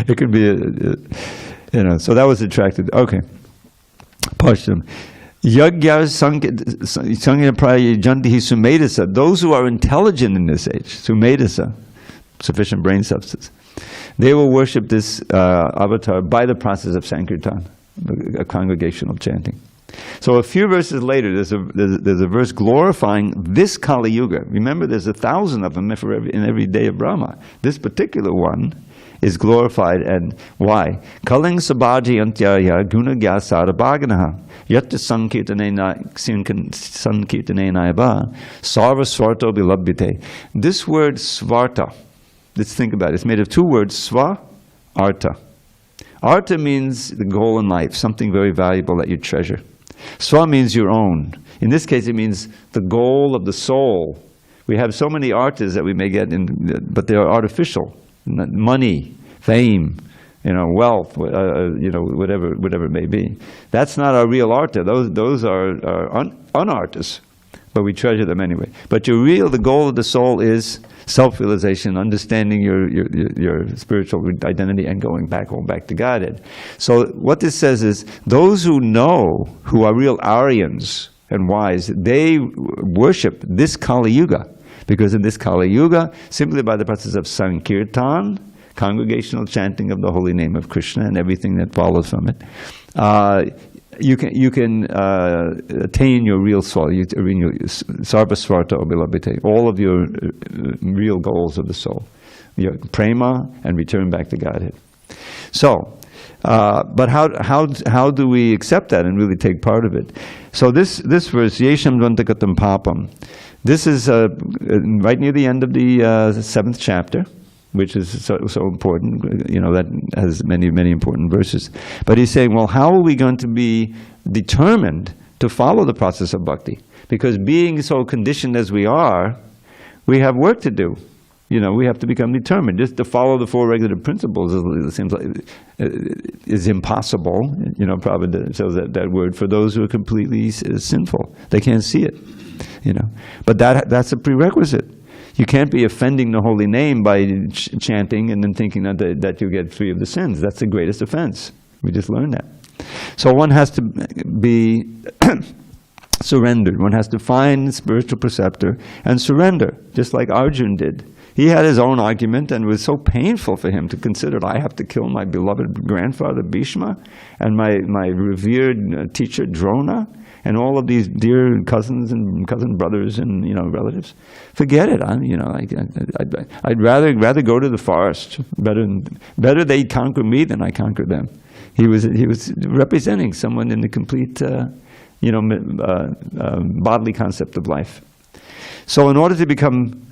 A: it could be, you know. So that was attractive. Okay. Pashtam. Yagya Sangya Praya Jantihi Sumedasa. Those who are intelligent in this age, Sumedasa, sufficient brain substance, they will worship this avatar by the process of Sankirtan, a congregational chanting. So a few verses later, there's a verse glorifying this Kali Yuga. Remember, there's 1,000 of them in every day of Brahma. This particular one is glorified, and why? Kaling sabhaji antyaya guna gyasara bhaganaha yatta sankirtanenayaba sarva swarto bilabhite. This word svarta, let's think about it. It's made of two words, sva, arta. Arta means the goal in life, something very valuable that you treasure. Swa means your own. In this case, it means the goal of the soul. We have so many artas that we may get, but they are artificial. Money, fame, you know, wealth, you know, whatever it may be. That's not our real arta. Those are unartas, but we treasure them anyway. But the goal of the soul is self-realization, understanding your spiritual identity, and going back to Godhead. So what this says is, those who know, who are real Aryans and wise, they worship this Kali Yuga. Because in this Kali Yuga, simply by the process of Sankirtan, congregational chanting of the holy name of Krishna and everything that follows from it, you can attain your real soul, sarvasvarta obilabhite, all of your real goals of the soul, your prema, and return back to Godhead. So, but how do we accept that and really take part of it? So this verse, Yesham Dvantakatam Papam, this is right near the end of the 7th chapter, which is so important, you know, that has many, many important verses. But he's saying, well, how are we going to be determined to follow the process of bhakti? Because being so conditioned as we are, we have work to do. You know, we have to become determined. Just to follow the 4 regulative principles seems like is impossible. You know, Prabhupada says that word for those who are completely sinful. They can't see it, you know. But that's a prerequisite. You can't be offending the holy name by chanting and then thinking that you get free of the sins. That's the greatest offense. We just learned that. So one has to be surrendered. One has to find the spiritual preceptor and surrender, just like Arjuna did. He had his own argument, and it was so painful for him to consider that I have to kill my beloved grandfather Bhishma and my revered teacher Drona and all of these dear cousins and cousin brothers and relatives. Forget it. I'd rather go to the forest. Better they conquer me than I conquer them. He was representing someone in the complete bodily concept of life. So in order to become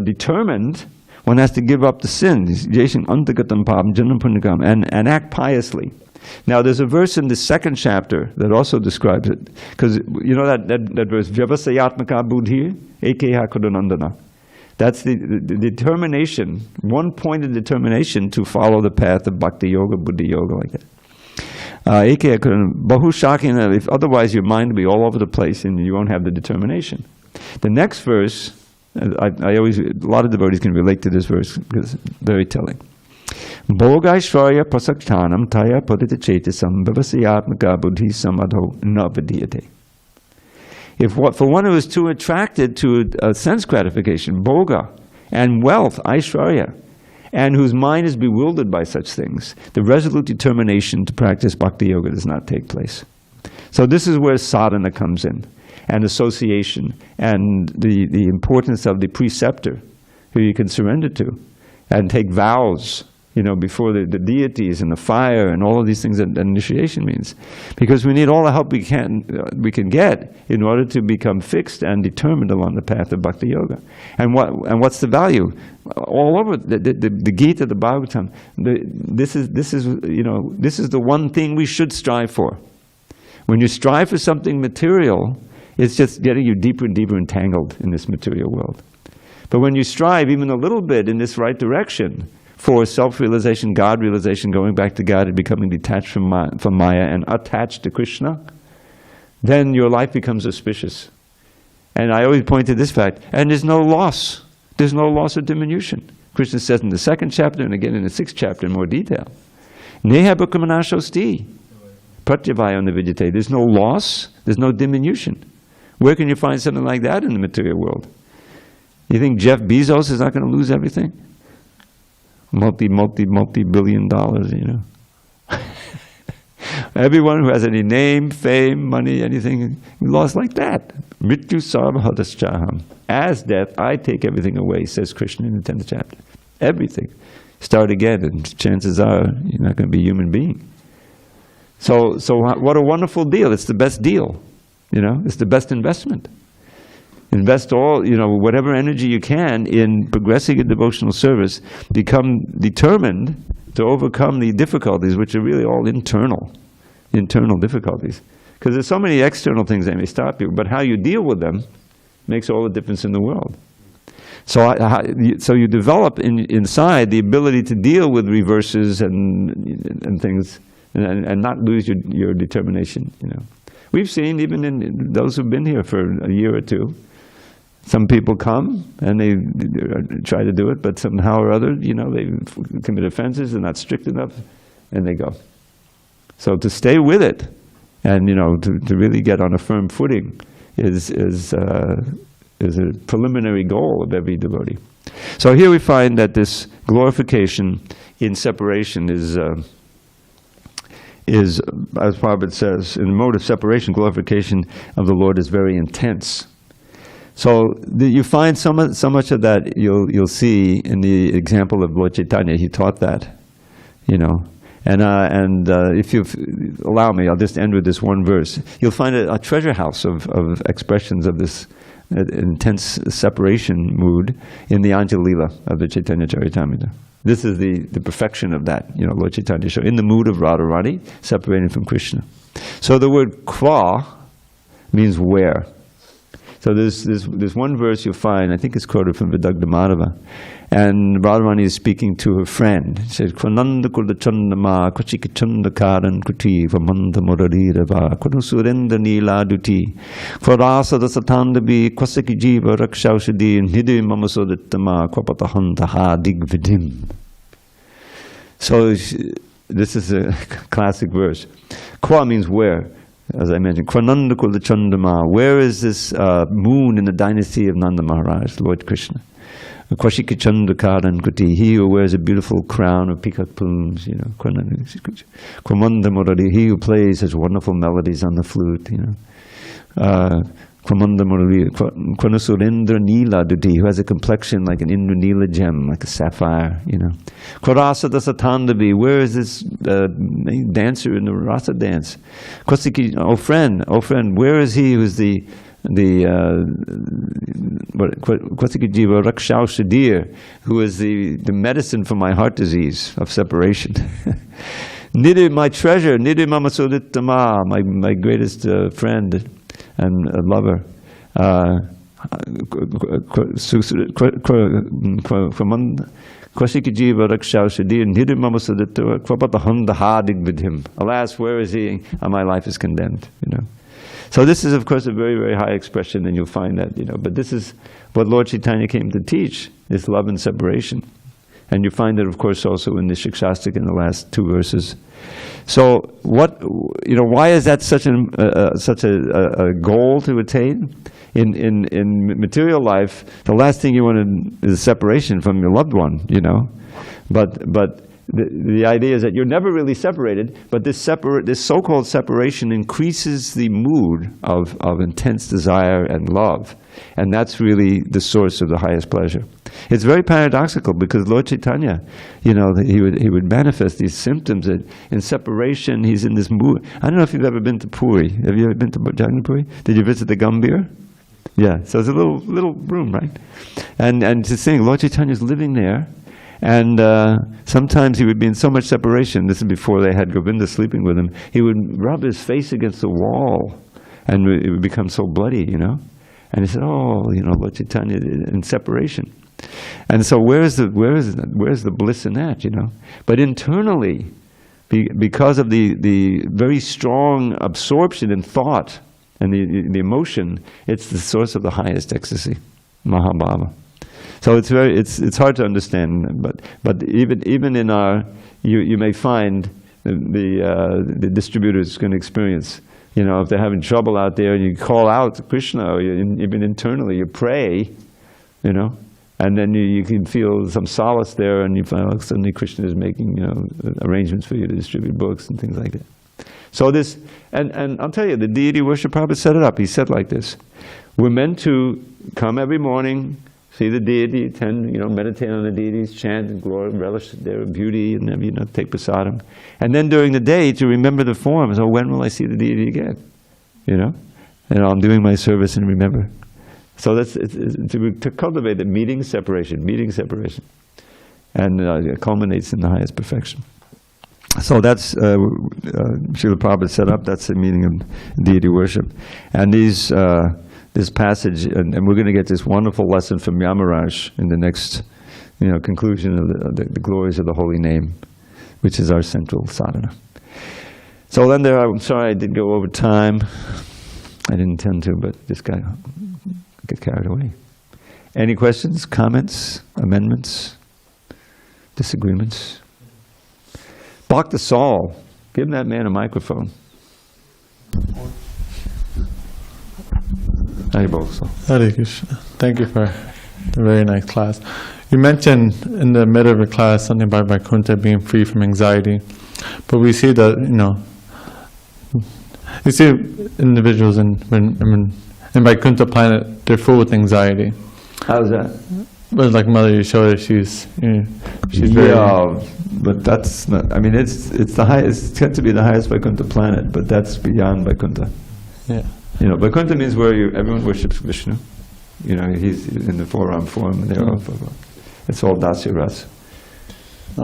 A: determined, one has to give up the sins and act piously. Now there's a verse in the second chapter that also describes it, because that verse, Vyavasayatmaka buddhi ekeha kudanandana. That's the determination, one pointed determination to follow the path of bhakti yoga, buddhi yoga, like that. If otherwise your mind will be all over the place and you won't have the determination. The next verse, a lot of devotees can relate to this verse because it's very telling. Bhogaishvarya prasaktanam taya padita chetasam vavasayatmaka buddhi samadho navadiyate. For one who is too attracted to sense gratification, bhoga, and wealth, aishvarya, and whose mind is bewildered by such things, the resolute determination to practice bhakti yoga does not take place. So this is where sadhana comes in, and association, and the importance of the preceptor who you can surrender to, and take vows, before the deities and the fire and all of these things that initiation means. Because we need all the help we can get in order to become fixed and determined along the path of bhakti yoga. And what's the value? All over the Gita, the Bhagavatam, this is the one thing we should strive for. When you strive for something material, it's just getting you deeper and deeper entangled in this material world. But when you strive even a little bit in this right direction, for self-realization, God realization, going back to God and becoming detached from Maya and attached to Krishna, then your life becomes auspicious. And I always point to this fact, and there's no loss. There's no loss or diminution. Krishna says in the second chapter and again in the sixth chapter in more detail, Neha bhukamanashosti, pratyavayo nivijate. There's no loss, there's no diminution. Where can you find something like that in the material world? You think Jeff Bezos is not going to lose everything? Multi-billion dollars, Everyone who has any name, fame, money, anything, lost like that. Mrityu sarvahadaschaham. As death, I take everything away, says Krishna in the 10th chapter. Everything. Start again, and chances are you're not going to be a human being. So what a wonderful deal. It's the best deal. It's the best investment. Invest all, whatever energy you can in progressing in devotional service. Become determined to overcome the difficulties, which are really all internal difficulties. Because there's so many external things that may stop you, but how you deal with them makes all the difference in the world. So you develop inside the ability to deal with reverses and things, and not lose your determination. We've seen even in those who've been here for a year or two. Some people come and they try to do it, but somehow or other, they commit offenses, they're not strict enough, and they go. So to stay with it, and to really get on a firm footing, is a preliminary goal of every devotee. So here we find that this glorification in separation is, as Prabhupada says, in the mode of separation, glorification of the Lord is very intense. So you find so much of that you'll see in the example of Lord Caitanya. He taught that, And if you allow me, I'll just end with this one verse. You'll find a treasure house of expressions of this intense separation mood in the Ajāmila of the Chaitanya Charitamrita. This is the perfection of that, Lord Caitanya showed, in the mood of Radharani, separating from Krishna. So the word kwa means where. So there's one verse you'll find, I think it's quoted from Vidagdha Madhava, and Radharani is speaking to her friend. She says, Kvananda kulda chandama kvachika chandakaran kuti vamanda murarirava kvanusurenda nila duti kvarasa dasatandabi kvasaki jiva rakshaushadi nidhi mamasodattama kvapatahantaha digvidim. So this is a classic verse. Kwa means where. as I mentioned, Kvanandakula Chandama. Where is this moon in the dynasty of Nanda Maharaj, Lord Krishna? Kwashika Chandakaran Kuti, he who wears a beautiful crown of peacock plumes, you know. Kwamanda Murari, he who plays his wonderful melodies on the flute, you know. Kwamanda Murari, Kwanasurendra Nila Duti, who has a complexion like an Indra Nila gem, like a sapphire, you know. Kwarasa Dasatandabi, where is this dancer in the rasa dance? Kwasiki, oh friend, where is he who's the Kwasikajiva Rakshau Shadir, who is the medicine for my heart disease of separation? Nidhi, my treasure, Nidhi Mama Suditama, my greatest friend and lover. Kwasikajiva Rakshau Shadir, Nidhi Mama Suditama, Kwapatahanda Hadig with him. Alas, where is he? My life is condemned, you know. So this is, of course, a very, very high expression, and you'll find that, you know. But this is what Lord Caitanya came to teach, is love and separation. And you find it, of course, also in the Shikshastik in the last 2 verses. So what, you know, why is that such a goal to attain? In material life, the last thing you want is separation from your loved one, you know. But the idea is that you're never really separated, but this so-called separation increases the mood of intense desire and love. And that's really the source of the highest pleasure. It's very paradoxical, because Lord Caitanya, you know, he would manifest these symptoms that in separation he's in this mood. I don't know if you've ever been to Puri. Have you ever been to Jagannath? Did you visit the Gambhir? Yeah, so it's a little room, right? And to think, Lord Chaitanya's living there. And sometimes he would be in so much separation, this is before they had Govinda sleeping with him, he would rub his face against the wall, and it would become so bloody, you know. And he said, oh, you know, Lord Caitanya in separation. And so where's the bliss in that, you know? But internally, because of the very strong absorption in thought and the emotion, it's the source of the highest ecstasy, Mahabhava. So it's hard to understand, but even in our, you may find the distributors can experience, you know, if they're having trouble out there, and you call out to Krishna, or even internally you pray, you know, and then you can feel some solace there, and you find out suddenly Krishna is making, you know, arrangements for you to distribute books and things like that. So this, and I'll tell you, the deity worship Prabhupada set it up. He said like this: we're meant to come every morning, see the deity, attend, you know, meditate on the deities, chant and glory, relish their beauty, and then, you know, take prasadam. And then during the day to remember the forms. Oh, when will I see the deity again? You know, and I'm doing my service and remember. So that's to cultivate the meeting separation, and it culminates in the highest perfection. So that's Srila Prabhupada set up. That's the meaning of deity worship, and these. This passage, and we're going to get this wonderful lesson from Yamaraj in the next, you know, conclusion of the glories of the holy name, which is our central sadhana. So then I'm sorry I did go over time. I didn't intend to, but just got carried away. Any questions, comments, amendments, disagreements? Bhakta Saul, give that man a microphone.
C: Hare Krishna. Thank you for the very nice class. You mentioned in the middle of the class something about Vaikuntha being free from anxiety, but we see that, you know, you see individuals in Vaikuntha planet, they're full with anxiety.
A: How's that?
C: But like Mother Yashoda, she's
A: very... Yeah, but that's not, I mean, it's the highest, it's meant to be the highest Vaikuntha planet, but that's beyond Vaikuntha. Yeah. You know, Vaikuntha means where everyone worships Vishnu. You know, he's in the four-arm form thereof. It's all Dasya Ras.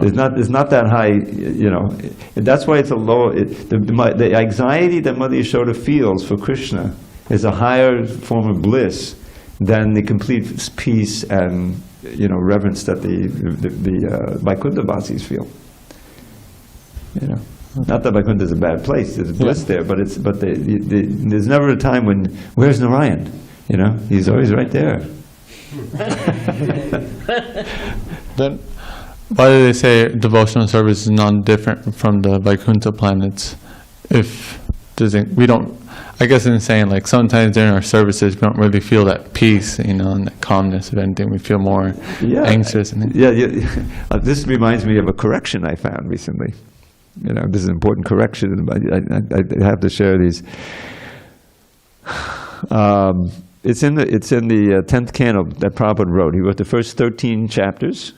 A: It's not that high, you know. That's why it's a low. The anxiety that Mother Yashoda feels for Krishna is a higher form of bliss than the complete peace and, you know, reverence that the Vaikuntha Vasis feel. You know. Not that Vaikuntha is a bad place, there's bliss there, but there's never a time when, where's Narayan? You know, he's always right there.
C: Then, why do they say devotional service is non-different from the Vaikuntha planets? If we don't, I guess in saying, like, sometimes during our services we don't really feel that peace, and that calmness of anything. We feel more anxious. And
A: this reminds me of a correction I found recently. This is an important correction. I have to share these. It's in the 10th canto that Prabhupada wrote. He wrote the first 13 chapters.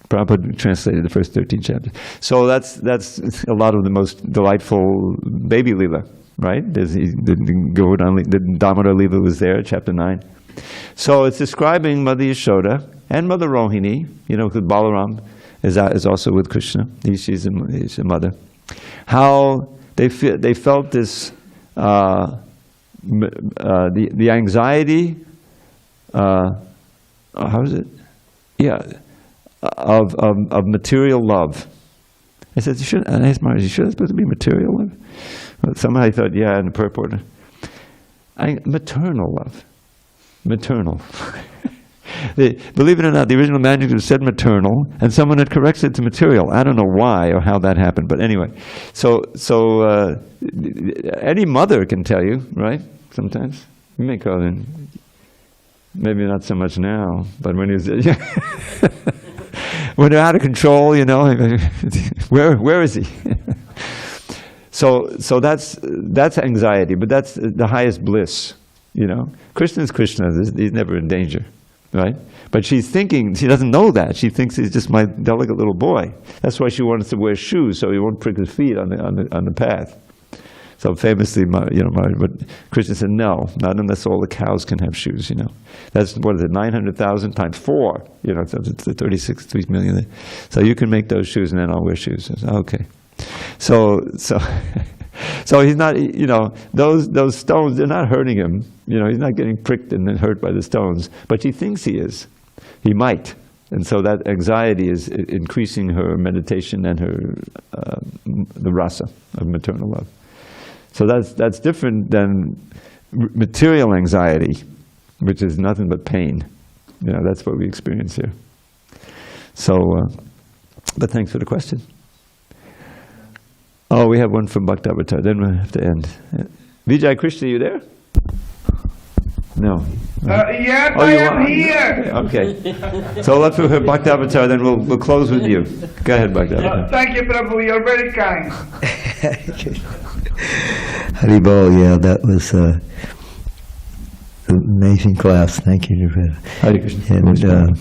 A: Prabhupada translated the first 13 chapters. So that's a lot of the most delightful baby lila, right? The Damodar lila was there, chapter 9. So it's describing Mother Yashoda and Mother Rohini, because Balaram is also with Krishna. She's a mother. How they felt this, the anxiety, how is it? Yeah. Of material love. I said, I asked Maharaj, you sure it's supposed to be material love? Well, somehow I thought, yeah, in the purport. Maternal love. Maternal. Believe it or not, the original manuscript said maternal, and someone had corrected it to material. I don't know why or how that happened, but anyway. So any mother can tell you, right? Sometimes. You may call in. Maybe not so much now, but when he was... when they're out of control, where is he? So that's anxiety, but that's the highest bliss, Krishna is Krishna, he's never in danger, right? But she's thinking, she doesn't know that. She thinks he's just my delicate little boy. That's why she wants to wear shoes, so he won't prick his feet on the path. So famously, but Krishna said, no, not unless all the cows can have shoes, That's, 900,000 times 4, so it's the 3 million. So you can make those shoes and then I'll wear shoes. I said, okay. So he's not, those stones, they're not hurting him. He's not getting pricked and then hurt by the stones, but she thinks he is. He might. And so that anxiety is increasing her meditation and her, the rasa of maternal love. So that's different than material anxiety, which is nothing but pain. That's what we experience here. So, but thanks for the question. Oh, we have one from Bhakti-avatar, then we'll have to end. Vijay Krishna, you there? No.
D: Yes,
A: Oh,
D: I
A: you
D: am
A: are?
D: here.
A: Okay. So let's do Bhakti-avatar, then we'll close with you. Go ahead, Bhakti-avatar.
D: Thank you, Prabhu. You're very kind.
B: Haribol, yeah, that was an amazing class. Thank you, Dravida.
A: Hare Krishna.
B: And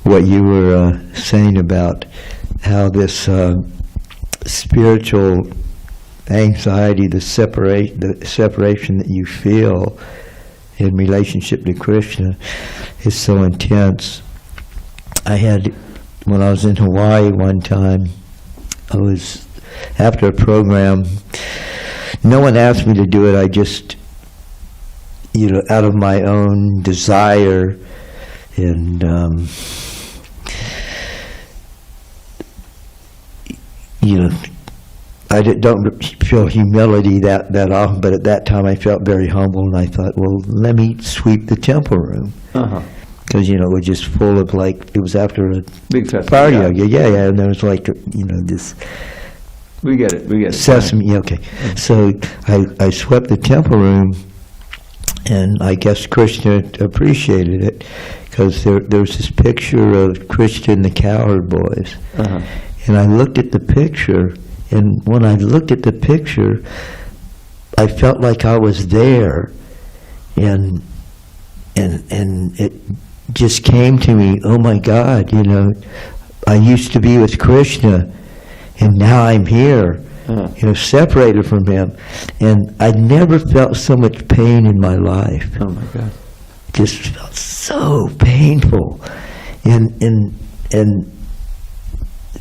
B: what you were saying about how this spiritual anxiety, the separation that you feel in relationship to Krishna is so intense. When I was in Hawaii one time, I was after a program, no one asked me to do it, I just, out of my own desire and, I don't feel humility that often, but at that time I felt very humble, and I thought, well, let me sweep the temple room. Because, it was just full of, it was after a
A: big festival.
B: party. Yeah, and there was this...
A: We get it.
B: Sesame, okay. So I swept the temple room, and I guess Krishna appreciated it, because there was this picture of Krishna and the cowherd boys. And I looked at the picture, and when I looked at the picture, I felt like I was there, and it just came to me, oh my God, I used to be with Krishna, and now I'm here, separated from him. And I never felt so much pain in my life.
A: Oh my God.
B: Just felt so painful. And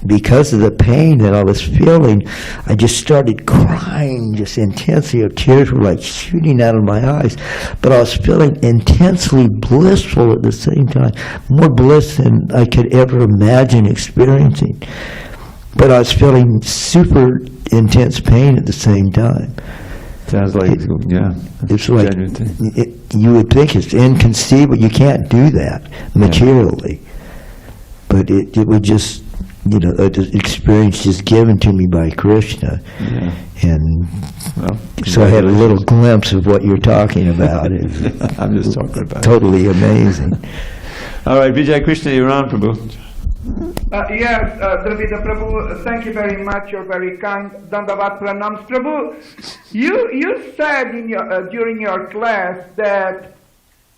B: because of the pain that I was feeling, I just started crying just intensely. Tears were shooting out of my eyes. But I was feeling intensely blissful at the same time. More bliss than I could ever imagine experiencing. But I was feeling super intense pain at the same time.
A: Sounds like,
B: it's like, you would think it's inconceivable. You can't do that materially. But it would just, an experience just given to me by Krishna.
A: Yeah.
B: And So I had a little glimpse of what you're talking about. It's
A: I'm just talking about it.
B: totally amazing.
A: All right, Vijay Krishna, you're on, Prabhu.
D: Yes, Dravida Prabhu, thank you very much. You're very kind. Dandavat pranams. Prabhu, you said in your, during your class that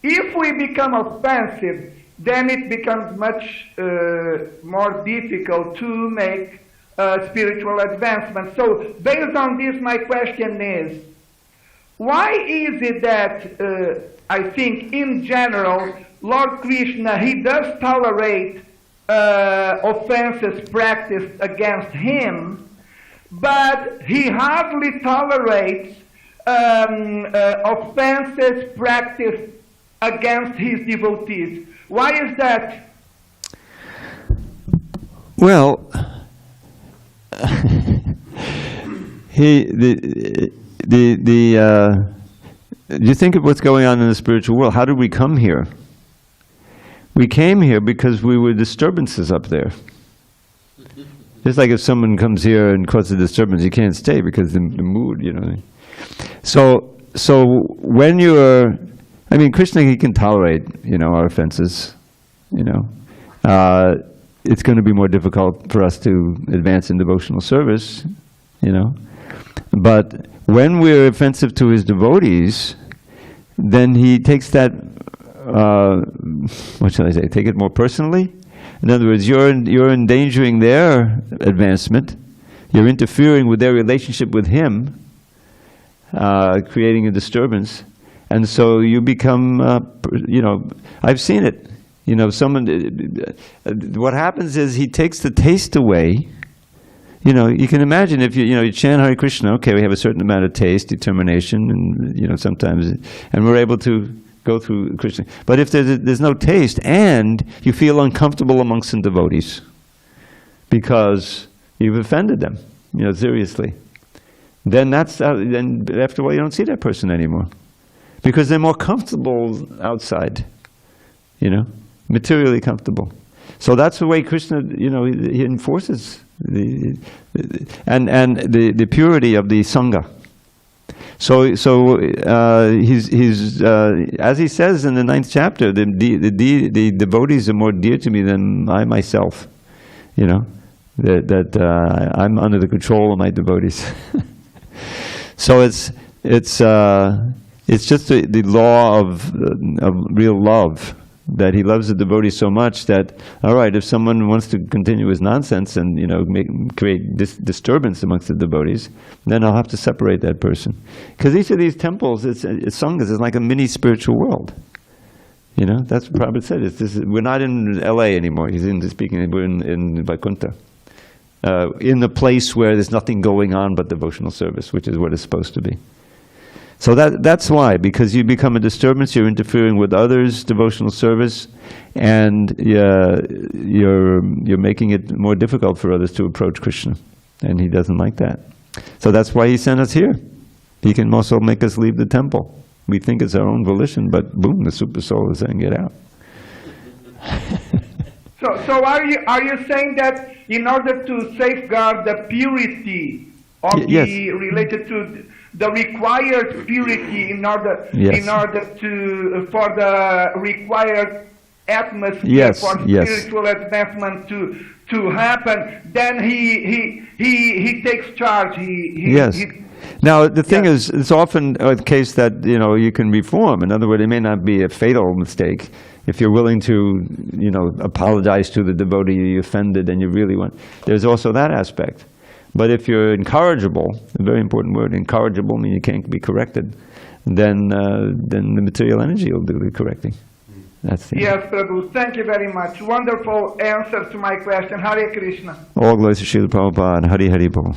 D: if we become offensive, then it becomes much more difficult to make spiritual advancement. So, based on this, my question is, why is it that I think in general, Lord Krishna, he does tolerate offenses practiced against him, but he hardly tolerates offenses practiced against his devotees? Why is that?
A: Well, you think of what's going on in the spiritual world. How did we come here? We came here because we were disturbances up there. Just like if someone comes here and causes a disturbance, you can't stay because the mood, you know. So when you're, I mean, Krishna, he can tolerate, you know, our offenses, you know. It's going to be more difficult for us to advance in devotional service, you know. But when we're offensive to his devotees, then he takes that, what shall I say, take it more personally. In other words, you're endangering their advancement. You're interfering with their relationship with him, creating a disturbance. And so you become, you know, I've seen it. You know, what happens is he takes the taste away. You know, you can imagine if you chant Hare Krishna, okay, we have a certain amount of taste, determination, and, you know, sometimes, and we're able to go through Krishna. But if there's no taste, and you feel uncomfortable amongst the devotees, because you've offended them, you know, seriously, then then after a while you don't see that person anymore. Because they're more comfortable outside, you know, materially comfortable. So that's the way Krishna, you know, he enforces the purity of the Sangha. So he's as he says in the 9th chapter, the devotees are more dear to me than I myself. You know, that I'm under the control of my devotees. So it's just the law of real love, that he loves the devotee so much that, all right, if someone wants to continue his nonsense and, you know, create disturbance amongst the devotees, then I'll have to separate that person. Because each of these temples, it's sanghas, is like a mini spiritual world. You know, that's what Prabhupada said. We're not in L.A. anymore. He's we're in Vaikuntha. In the place where there's nothing going on but devotional service, which is what it's supposed to be. So that's why, because you become a disturbance, you're interfering with others' devotional service, and you're making it more difficult for others to approach Krishna, and he doesn't like that. So that's why he sent us here. He can also make us leave the temple. We think it's our own volition, but boom, the super soul is saying, get out.
D: So are you saying that in order to safeguard the purity of related to the required purity in order for the required atmosphere for spiritual advancement to happen, then he takes charge.
A: Now the thing is, it's often a case that, you know, you can reform. In other words, it may not be a fatal mistake if you're willing to, you know, apologize to the devotee you offended and you really want. There's also that aspect. But if you're incorrigible, a very important word, incorrigible, meaning you can't be corrected, then the material energy will do the correcting. That's the
D: Yes, Prabhu. Thank you very much. Wonderful answer to my question. Hare Krishna.
A: All glories to Srila Prabhupada. Hari Hari Bol.